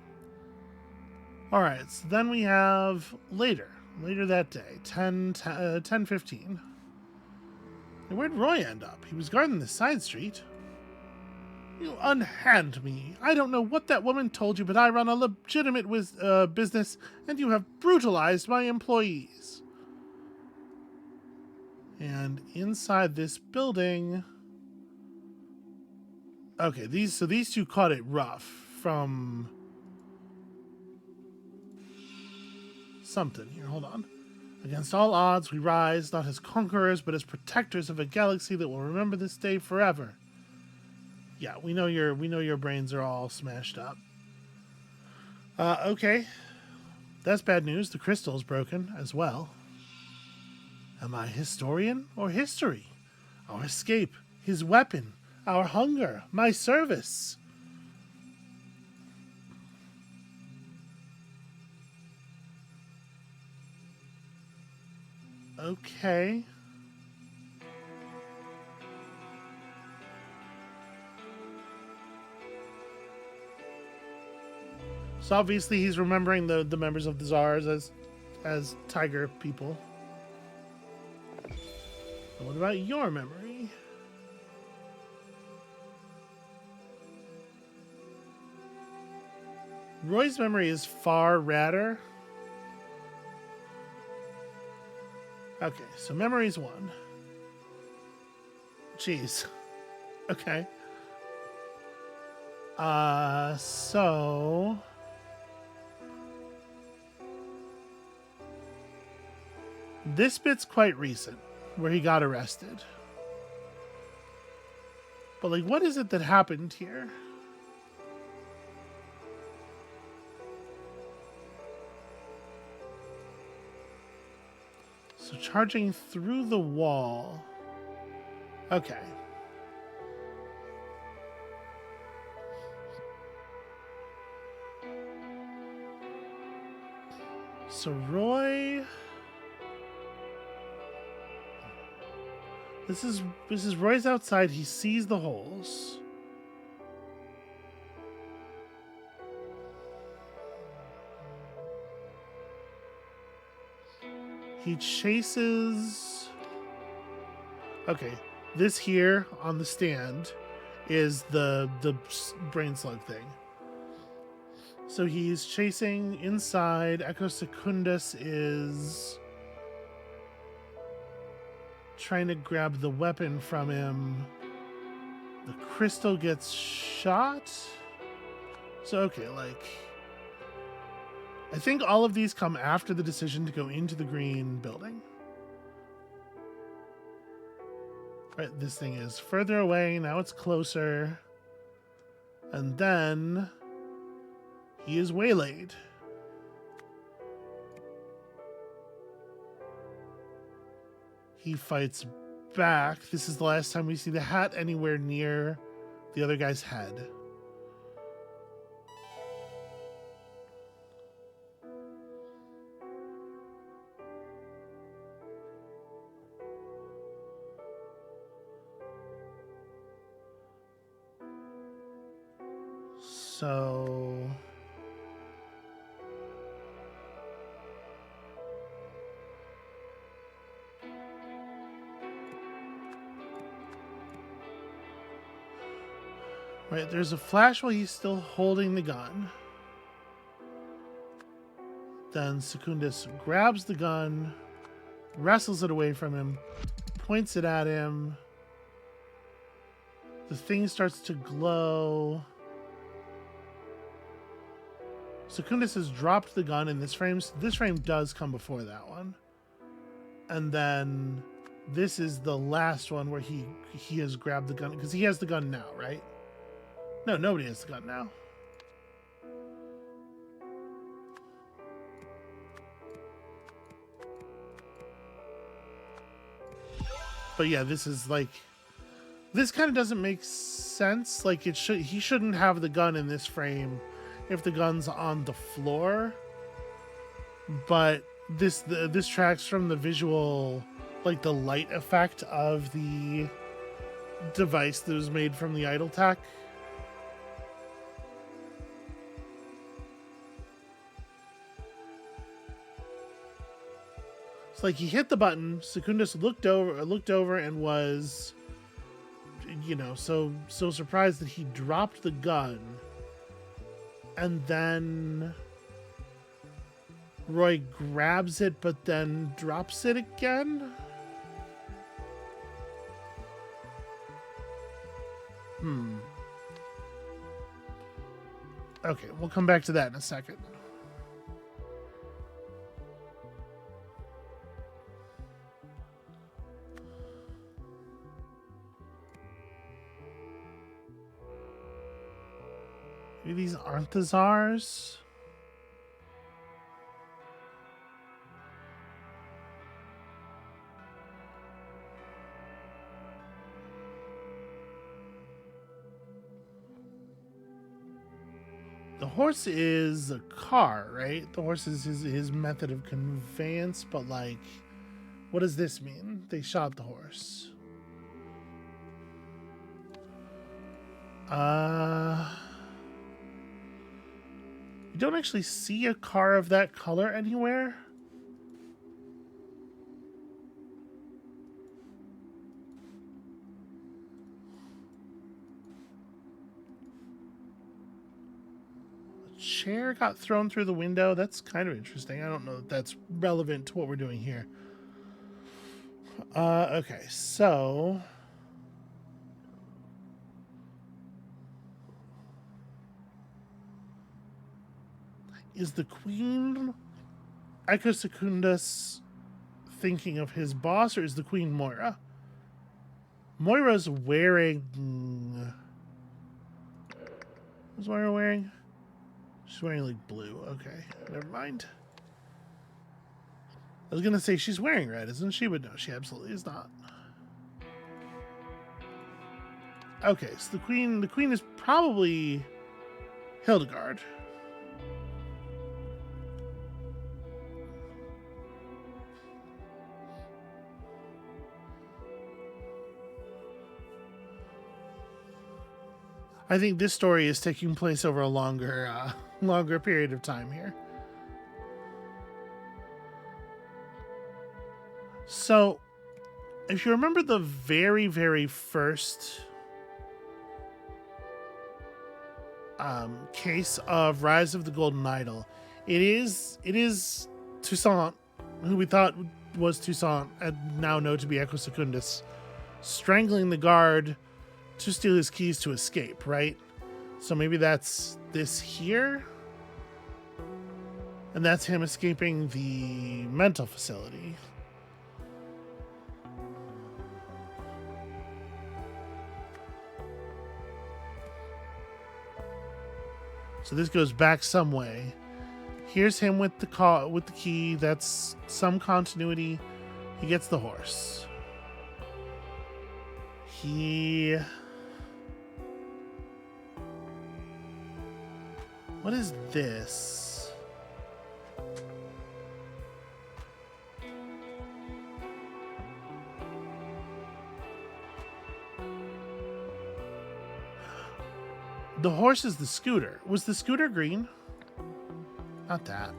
All right. So then we have later that day, 10:15. And where'd Roy end up? He was guarding the side street. You unhand me. I don't know what that woman told you, but I run a legitimate business, and you have brutalized my employees. And inside this building... Okay, these two caught it rough from... something here. Hold on. Against all odds, we rise, not as conquerors, but as protectors of a galaxy that will remember this day forever. Yeah, we know your brains are all smashed up. Okay. That's bad news. The crystal is broken as well. Am I historian or history? Our escape, his weapon, our hunger, my service. Okay. So obviously he's remembering the members of the Tsars as tiger people. And what about your memory? Roy's memory is far radder. Okay, so memory's 1. Jeez. Okay. So... this bit's quite recent, where he got arrested. But, like, what is it that happened here? So charging through the wall. Okay. So Roy... This is Roy's outside. He sees the holes. He chases... Okay, this here on the stand is the brain slug thing. So he's chasing inside. Echo Secundus is trying to grab the weapon from him. The crystal gets shot. So, okay, like... I think all of these come after the decision to go into the green building. Right, this thing is further away. Now it's closer. And then... he is waylaid. He fights back. This is the last time we see the hat anywhere near the other guy's head. So... right, there's a flash while he's still holding the gun. Then Secundus grabs the gun, wrestles it away from him, points it at him. The thing starts to glow. Secundus has dropped the gun in this frame. This frame does come before that one. And then this is the last one where he has grabbed the gun. Because he has the gun now, right? No, nobody has the gun now. But yeah, this is like... this kind of doesn't make sense. Like, he shouldn't have the gun in this frame if the gun's on the floor. But this tracks from the visual, like the light effect of the device that was made from the idle tech. It's like he hit the button. Secundus looked over and was, you know, so surprised that he dropped the gun. And then Roy grabs it, but then drops it again. Okay, we'll come back to that in a second. Maybe these aren't the czars? The horse is a car, right? The horse is his method of conveyance, but like, what does this mean? They shot the horse. You don't actually see a car of that color anywhere. The chair got thrown through the window. That's kind of interesting. I don't know if that's relevant to what we're doing here. Okay, so... is the Queen Echo Secundus thinking of his boss, or is the Queen Moira? Moira's wearing... What's Moira wearing? She's wearing, like, blue. Okay, never mind. I was going to say she's wearing red, isn't she? But no, she absolutely is not. Okay, so the queen is probably Hildegard. I think this story is taking place over a longer period of time here. So, if you remember the very, very first case of Rise of the Golden Idol, it is Toussaint, who we thought was Toussaint, and now know to be Echo Secundus, strangling the guard to steal his keys to escape, right? So maybe that's this here? And that's him escaping the mental facility. So this goes back some way. Here's him with the key. That's some continuity. He gets the horse. What is this? The horse is the scooter. Was the scooter green? Not that.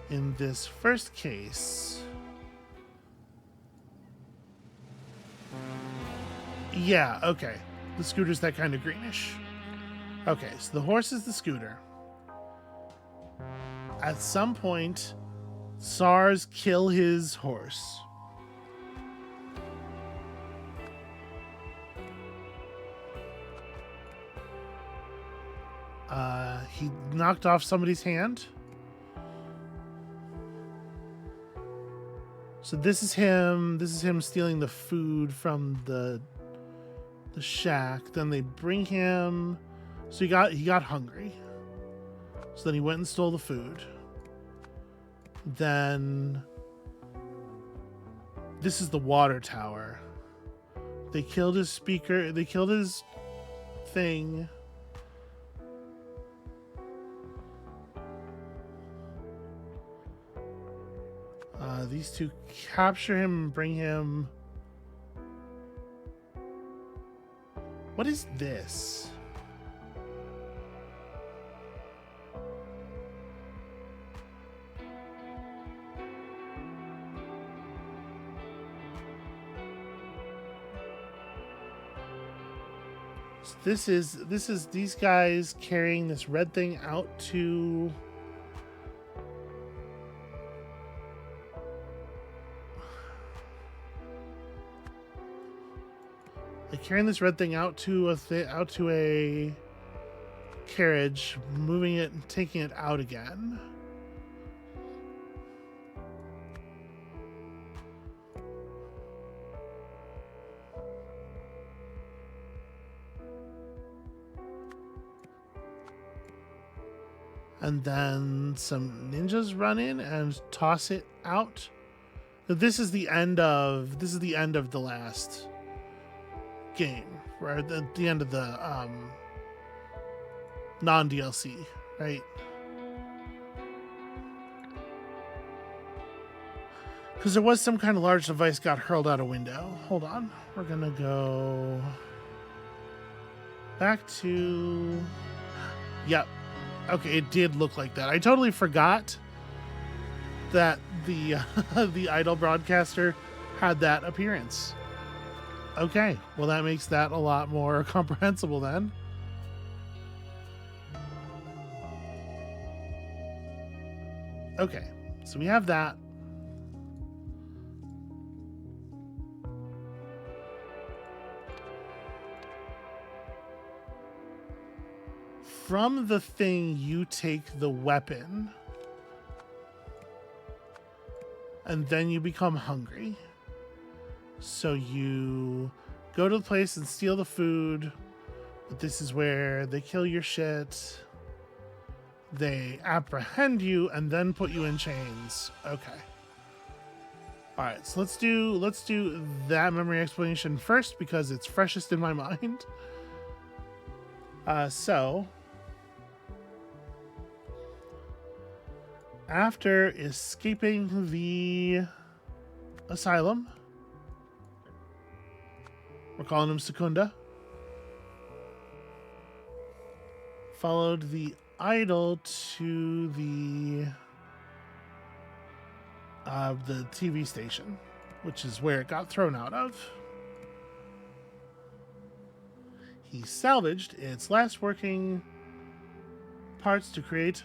In this first case... Yeah, okay. The scooter's that kind of greenish. Okay, so the horse is the scooter. At some point, SARS kill his horse. He knocked off somebody's hand. So this is him stealing the food from the shack. Then they bring him, so he got hungry. So then he went and stole the food. Then this is the water tower. They killed his speaker, they killed his thing. These two capture him and bring him. What is this? So this is these guys carrying this red thing out to. They're carrying this red thing out to a carriage, moving it and taking it out again. And then some ninjas run in and toss it out. This is the end of the last game, right? The end of the non-DLC, right? Because there was some kind of large device got hurled out a window. Hold on. We're gonna go back to... Yep. Okay, it did look like that. I totally forgot that the the Idol broadcaster had that appearance. Okay, well that makes that a lot more comprehensible then. Okay, so we have that. From the thing, you take the weapon. and then you become hungry. So you go to the place and steal the food, but this is where they kill your shit. They apprehend you and then put you in chains. Okay. All right, so let's do that memory explanation first because it's freshest in my mind. So after escaping the asylum, we're calling him Secunda, followed the idol to the TV station, which is where it got thrown out of. He salvaged its last working parts to create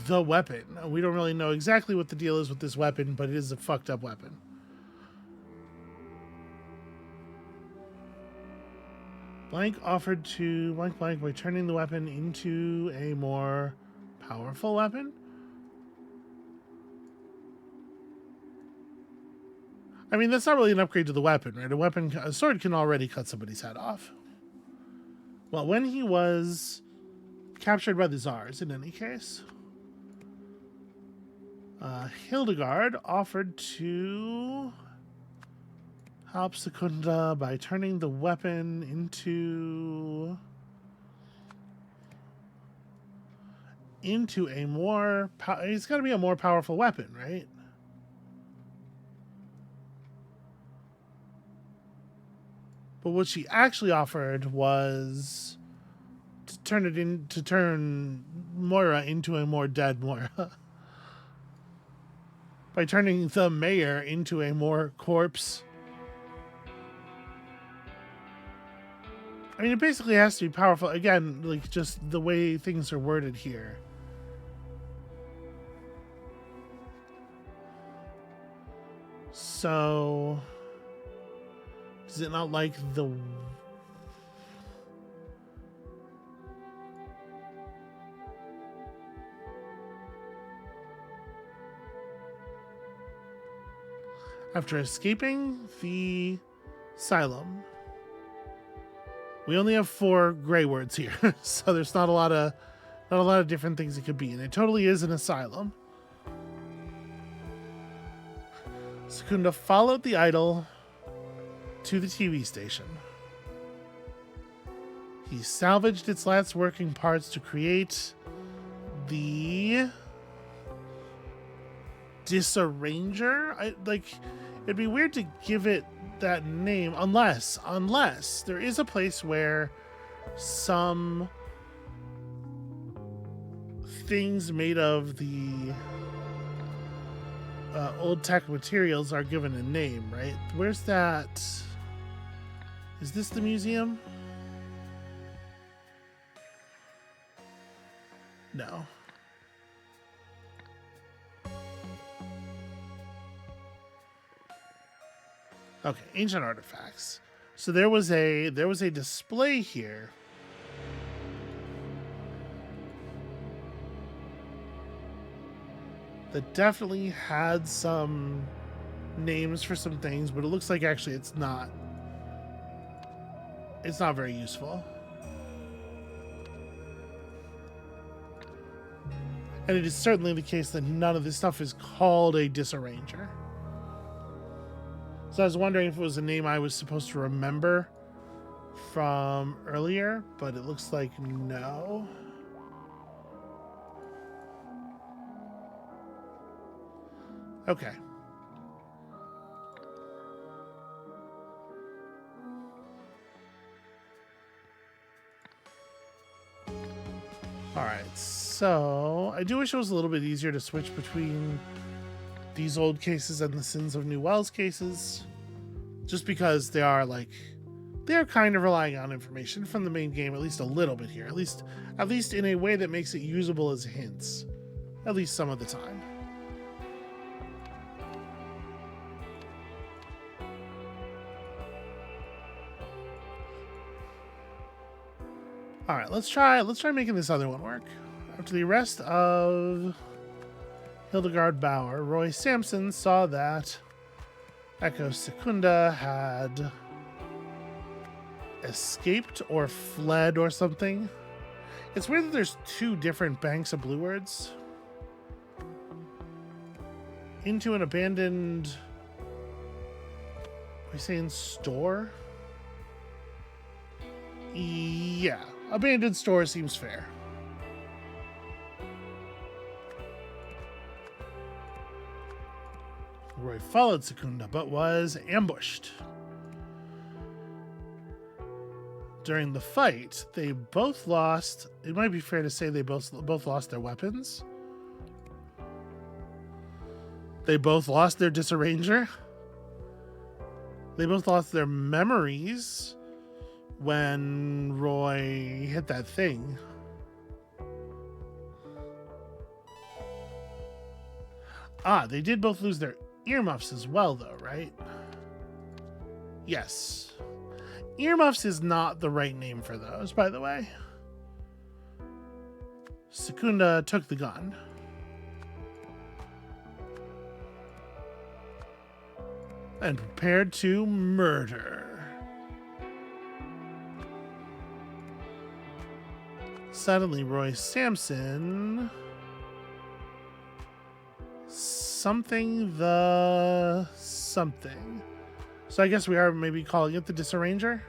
the weapon. We don't really know exactly what the deal is with this weapon, but it is a fucked up weapon. Blank offered to blank blank by turning the weapon into a more powerful weapon. I mean, that's not really an upgrade to the weapon, right? A sword can already cut somebody's head off. Well, when he was captured by the Tsars, in any case, Hildegard offered to help Secunda by turning the weapon into a more... It's got to be a more powerful weapon, right? But what she actually offered was to turn Moira into a more dead Moira. By turning the mayor into a more corpse. I mean, it basically has to be powerful. Again, like, just the way things are worded here. So... is it not like the... After escaping the asylum, we only have 4 gray words here, so there's not a lot of different things it could be, and it totally is an asylum. Secunda followed the idol to the TV station. He salvaged its last working parts to create the Disarranger. It'd be weird to give it that name unless there is a place where some things made of the old tech materials are given a name, right? Where's that? Is this the museum? No. Okay, ancient artifacts. So there was a display here. That definitely had some names for some things, but it looks like actually it's not very useful. And it is certainly the case that none of this stuff is called a Disarranger. So I was wondering if it was a name I was supposed to remember from earlier, but it looks like no. Okay. Alright, so I do wish it was a little bit easier to switch between these old cases and the Sins of New Wells cases. Just because they're kind of relying on information from the main game, at least a little bit here. At least in a way that makes it usable as hints. At least some of the time. Alright, let's try making this other one work. After the arrest of Hildegard Bauer. Roy Sampson saw that Echo Secunda had escaped or fled or something. It's weird that there's two different banks of blue words. Into an abandoned... Are we saying store? Yeah. Abandoned store seems fair. Roy followed Secunda, but was ambushed. During the fight, they both lost... It might be fair to say they both lost their weapons. They both lost their Disarranger. They both lost their memories when Roy hit that thing. They did both lose their earmuffs as well, though, right? Yes. Earmuffs is not the right name for those, by the way. Secunda took the gun. And prepared to murder. Suddenly, Roy Sampson... something. So I guess we are maybe calling it the Disarranger.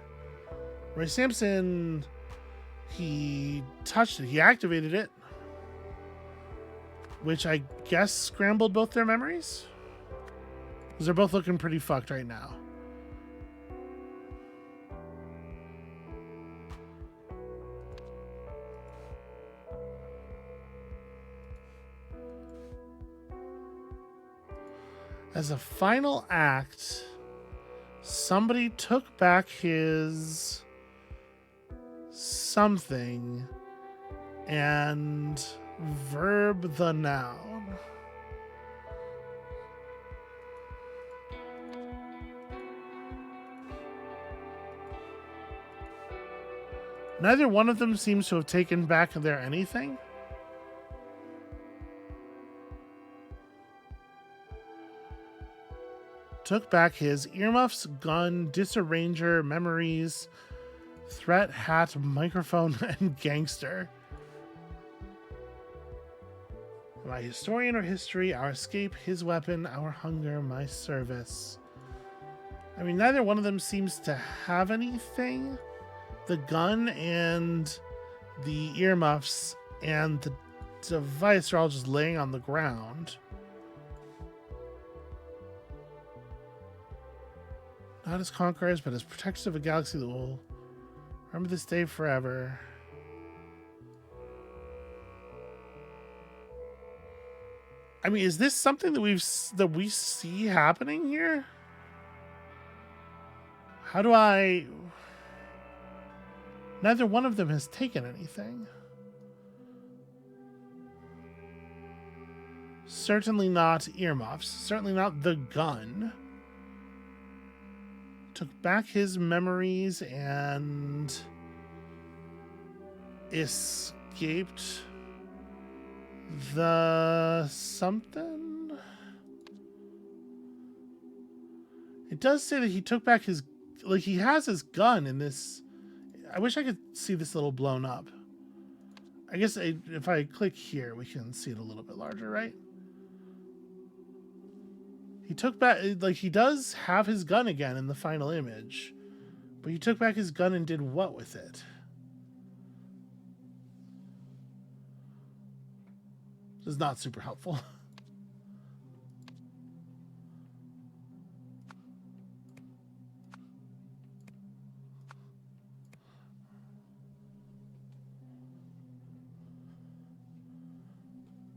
Roy Sampson, he touched it. He activated it. Which I guess scrambled both their memories? Because they're both looking pretty fucked right now. As a final act, somebody took back his something and verb the noun. Neither one of them seems to have taken back their anything. Took back his earmuffs, gun, Disarranger, memories, threat, hat, microphone, and gangster. My historian or history, our escape, his weapon, our hunger, my service. I mean, neither one of them seems to have anything. The gun and the earmuffs and the device are all just laying on the ground. Not as conquerors, but as protectors of a galaxy that will remember this day forever. I mean, is this something that we see happening here? How do I... Neither one of them has taken anything. Certainly not earmuffs. Certainly not the gun. Took back his memories and escaped the something. It does say that he took back his, like, he has his gun in this. I wish I could see this little blown up. I guess if I click here, we can see it a little bit larger, right? He took back, like, he does have his gun again in the final image, but he took back his gun and did what with it? This is not super helpful.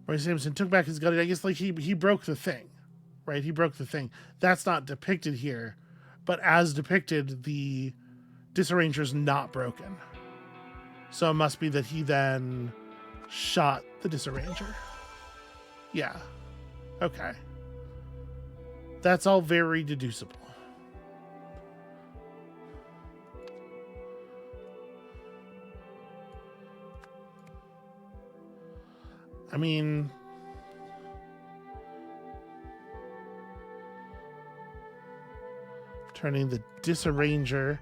Roy Sampson took back his gun. I guess, like, he broke the thing. Right, he broke the thing. That's not depicted here, but as depicted, the Disarranger's not broken. So it must be that he then shot the Disarranger. Yeah. Okay. That's all very deducible. I mean... turning the Disarranger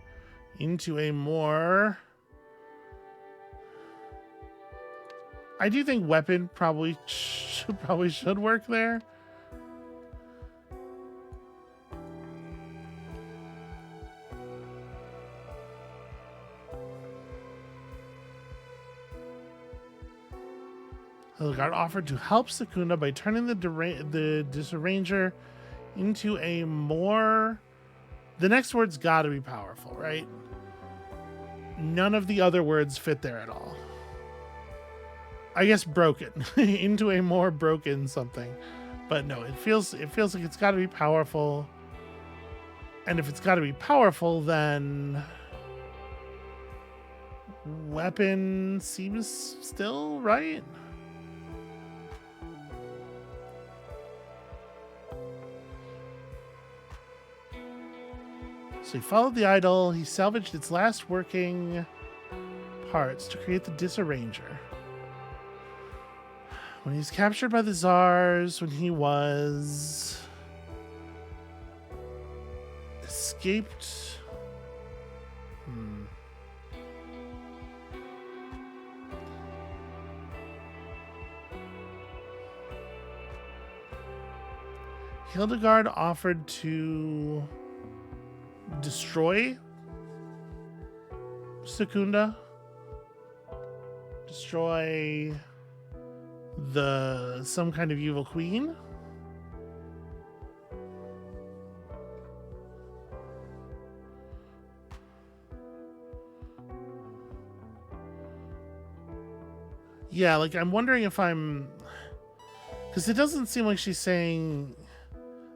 into a more... I do think weapon probably should work there. Hildegard offered to help Secunda by turning the Disarranger into a more... The next word's got to be powerful, right? None of the other words fit there at all. I guess broken. Into a more broken something. But no, it feels like it's got to be powerful. And if it's got to be powerful, then weapon seems still right. So he followed the idol. He salvaged its last working parts to create the Disarranger. When he's captured by the Tsars, when he was escaped. Hildegard offered to destroy Secunda, destroy some kind of evil queen. Yeah, like I'm wondering if because it doesn't seem like she's saying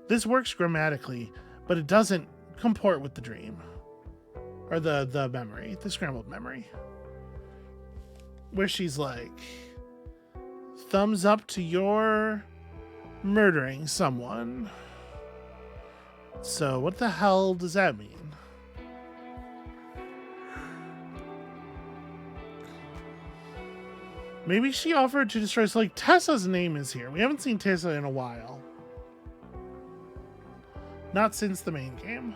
this works grammatically, but it doesn't comport with the dream or the memory, the scrambled memory, where she's like, thumbs up to your murdering someone. So what the hell does that mean? Maybe she offered to destroy. So like Tessa's name is here. We haven't seen Tessa in a while. Not since the main game.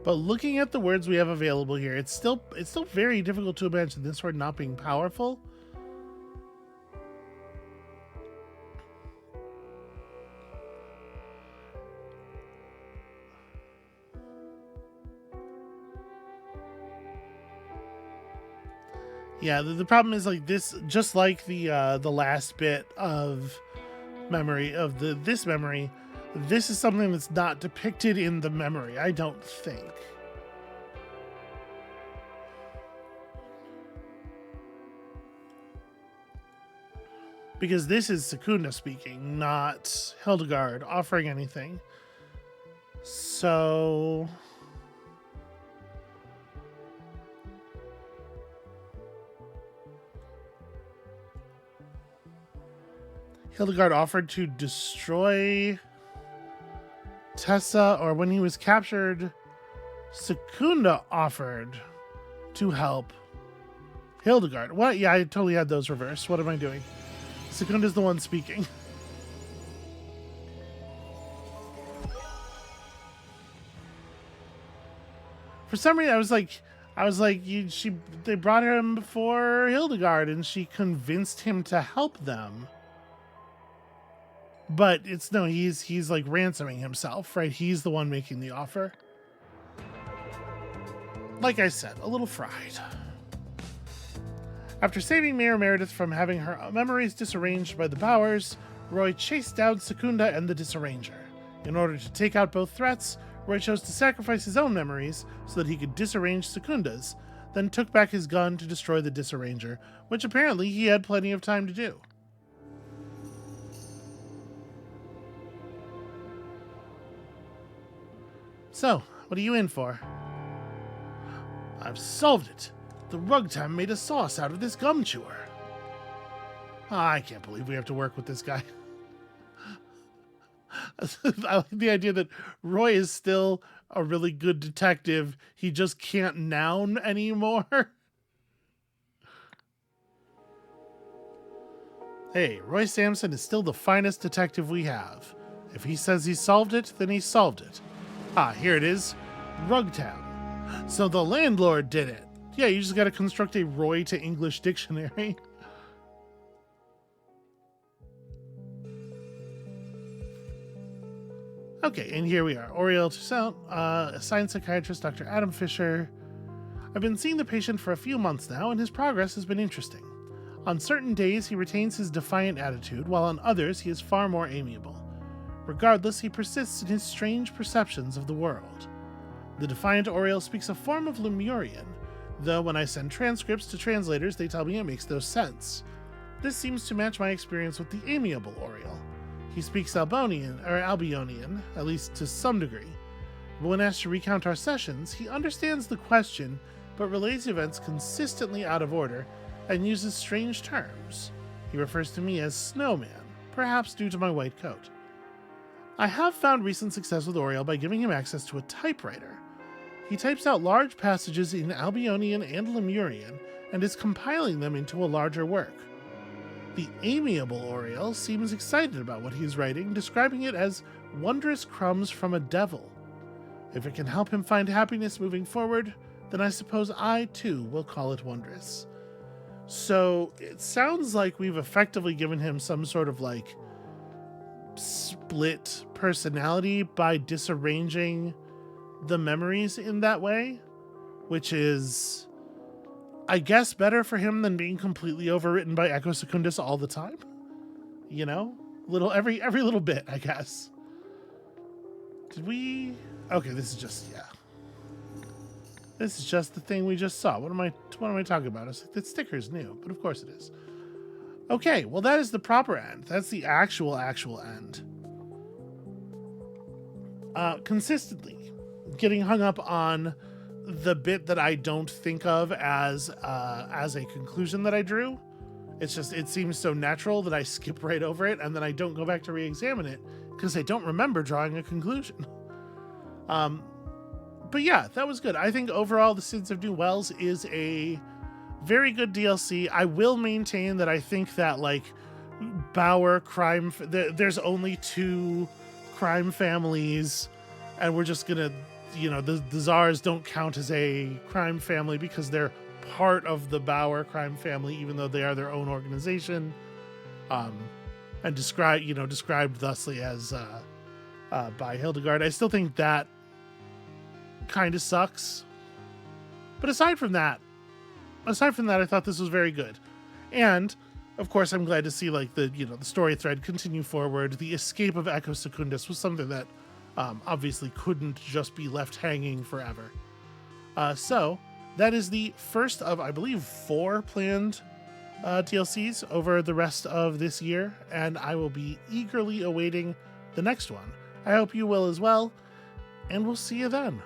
But looking at the words we have available here, it's still very difficult to imagine this word not being powerful. Yeah, the problem is like this, just like the last bit of memory of this memory, this is something that's not depicted in the memory, I don't think. Because this is Secunda speaking, not Hildegard offering anything. So Hildegard offered to destroy Tessa, or when he was captured, Secunda offered to help Hildegard. What? Yeah, I totally had those reversed. What am I doing? Secunda's the one speaking. For some reason, I was like, they brought him before Hildegard, and she convinced him to help them. But he's like ransoming himself, right? He's the one making the offer. Like I said, a little fried. After saving Mayor Meredith from having her memories disarranged by the Powers, Roy chased down Secunda and the Disarranger. In order to take out both threats, Roy chose to sacrifice his own memories so that he could disarrange Secunda's, then took back his gun to destroy the Disarranger, which apparently he had plenty of time to do. So, what are you in for? I've solved it. The Rugtam made a sauce out of this gum chewer. Oh, I can't believe we have to work with this guy. I like the idea that Roy is still a really good detective. He just can't noun anymore. Hey, Roy Sampson is still the finest detective we have. If he says he solved it, then he solved it. Ah, here it is. Rugtown. So the landlord did it. Yeah, you just gotta construct a Roy to English dictionary. Okay, and here we are. Oriel Toussaint, assigned psychiatrist Dr. Adam Fisher. I've been seeing the patient for a few months now, and his progress has been interesting. On certain days, he retains his defiant attitude, while on others, he is far more amiable. Regardless, he persists in his strange perceptions of the world. The defiant Oriel speaks a form of Lemurian, though when I send transcripts to translators, they tell me it makes no sense. This seems to match my experience with the amiable Oriel. He speaks Albionian, at least to some degree. But when asked to recount our sessions, he understands the question, but relays events consistently out of order and uses strange terms. He refers to me as Snowman, perhaps due to my white coat. I have found recent success with Oriel by giving him access to a typewriter. He types out large passages in Albionian and Lemurian and is compiling them into a larger work. The amiable Oriel seems excited about what he is writing, describing it as wondrous crumbs from a devil. If it can help him find happiness moving forward, then I suppose I, too, will call it wondrous. So it sounds like we've effectively given him some sort of like split personality by disarranging the memories in that way, which is, I guess, better for him than being completely overwritten by Echo Secundus all the time. You know, every little bit, I guess. Did we? Okay, this is just This is just the thing we just saw. What am I talking about? It's like, the sticker's new, but of course it is. Okay, well that is the proper end. That's the actual end. Consistently getting hung up on the bit that I don't think of as a conclusion that I drew. It's just, it seems so natural that I skip right over it, and then I don't go back to re-examine it because I don't remember drawing a conclusion. But yeah, that was good. I think overall, The Sins of New Wells is a very good DLC. I will maintain that I think that like Bauer crime, there's only 2 crime families, and we're just gonna, the Czars don't count as a crime family because they're part of the Bauer crime family, even though they are their own organization, and described thusly as by Hildegard. I still think that kind of sucks, but aside from that, I thought this was very good. And of course, I'm glad to see like the story thread continue forward. The escape of Echo Secundus was something that obviously couldn't just be left hanging forever. So that is the first of, I believe, 4 planned DLCs over the rest of this year, and I will be eagerly awaiting the next one. I hope you will as well, and we'll see you then.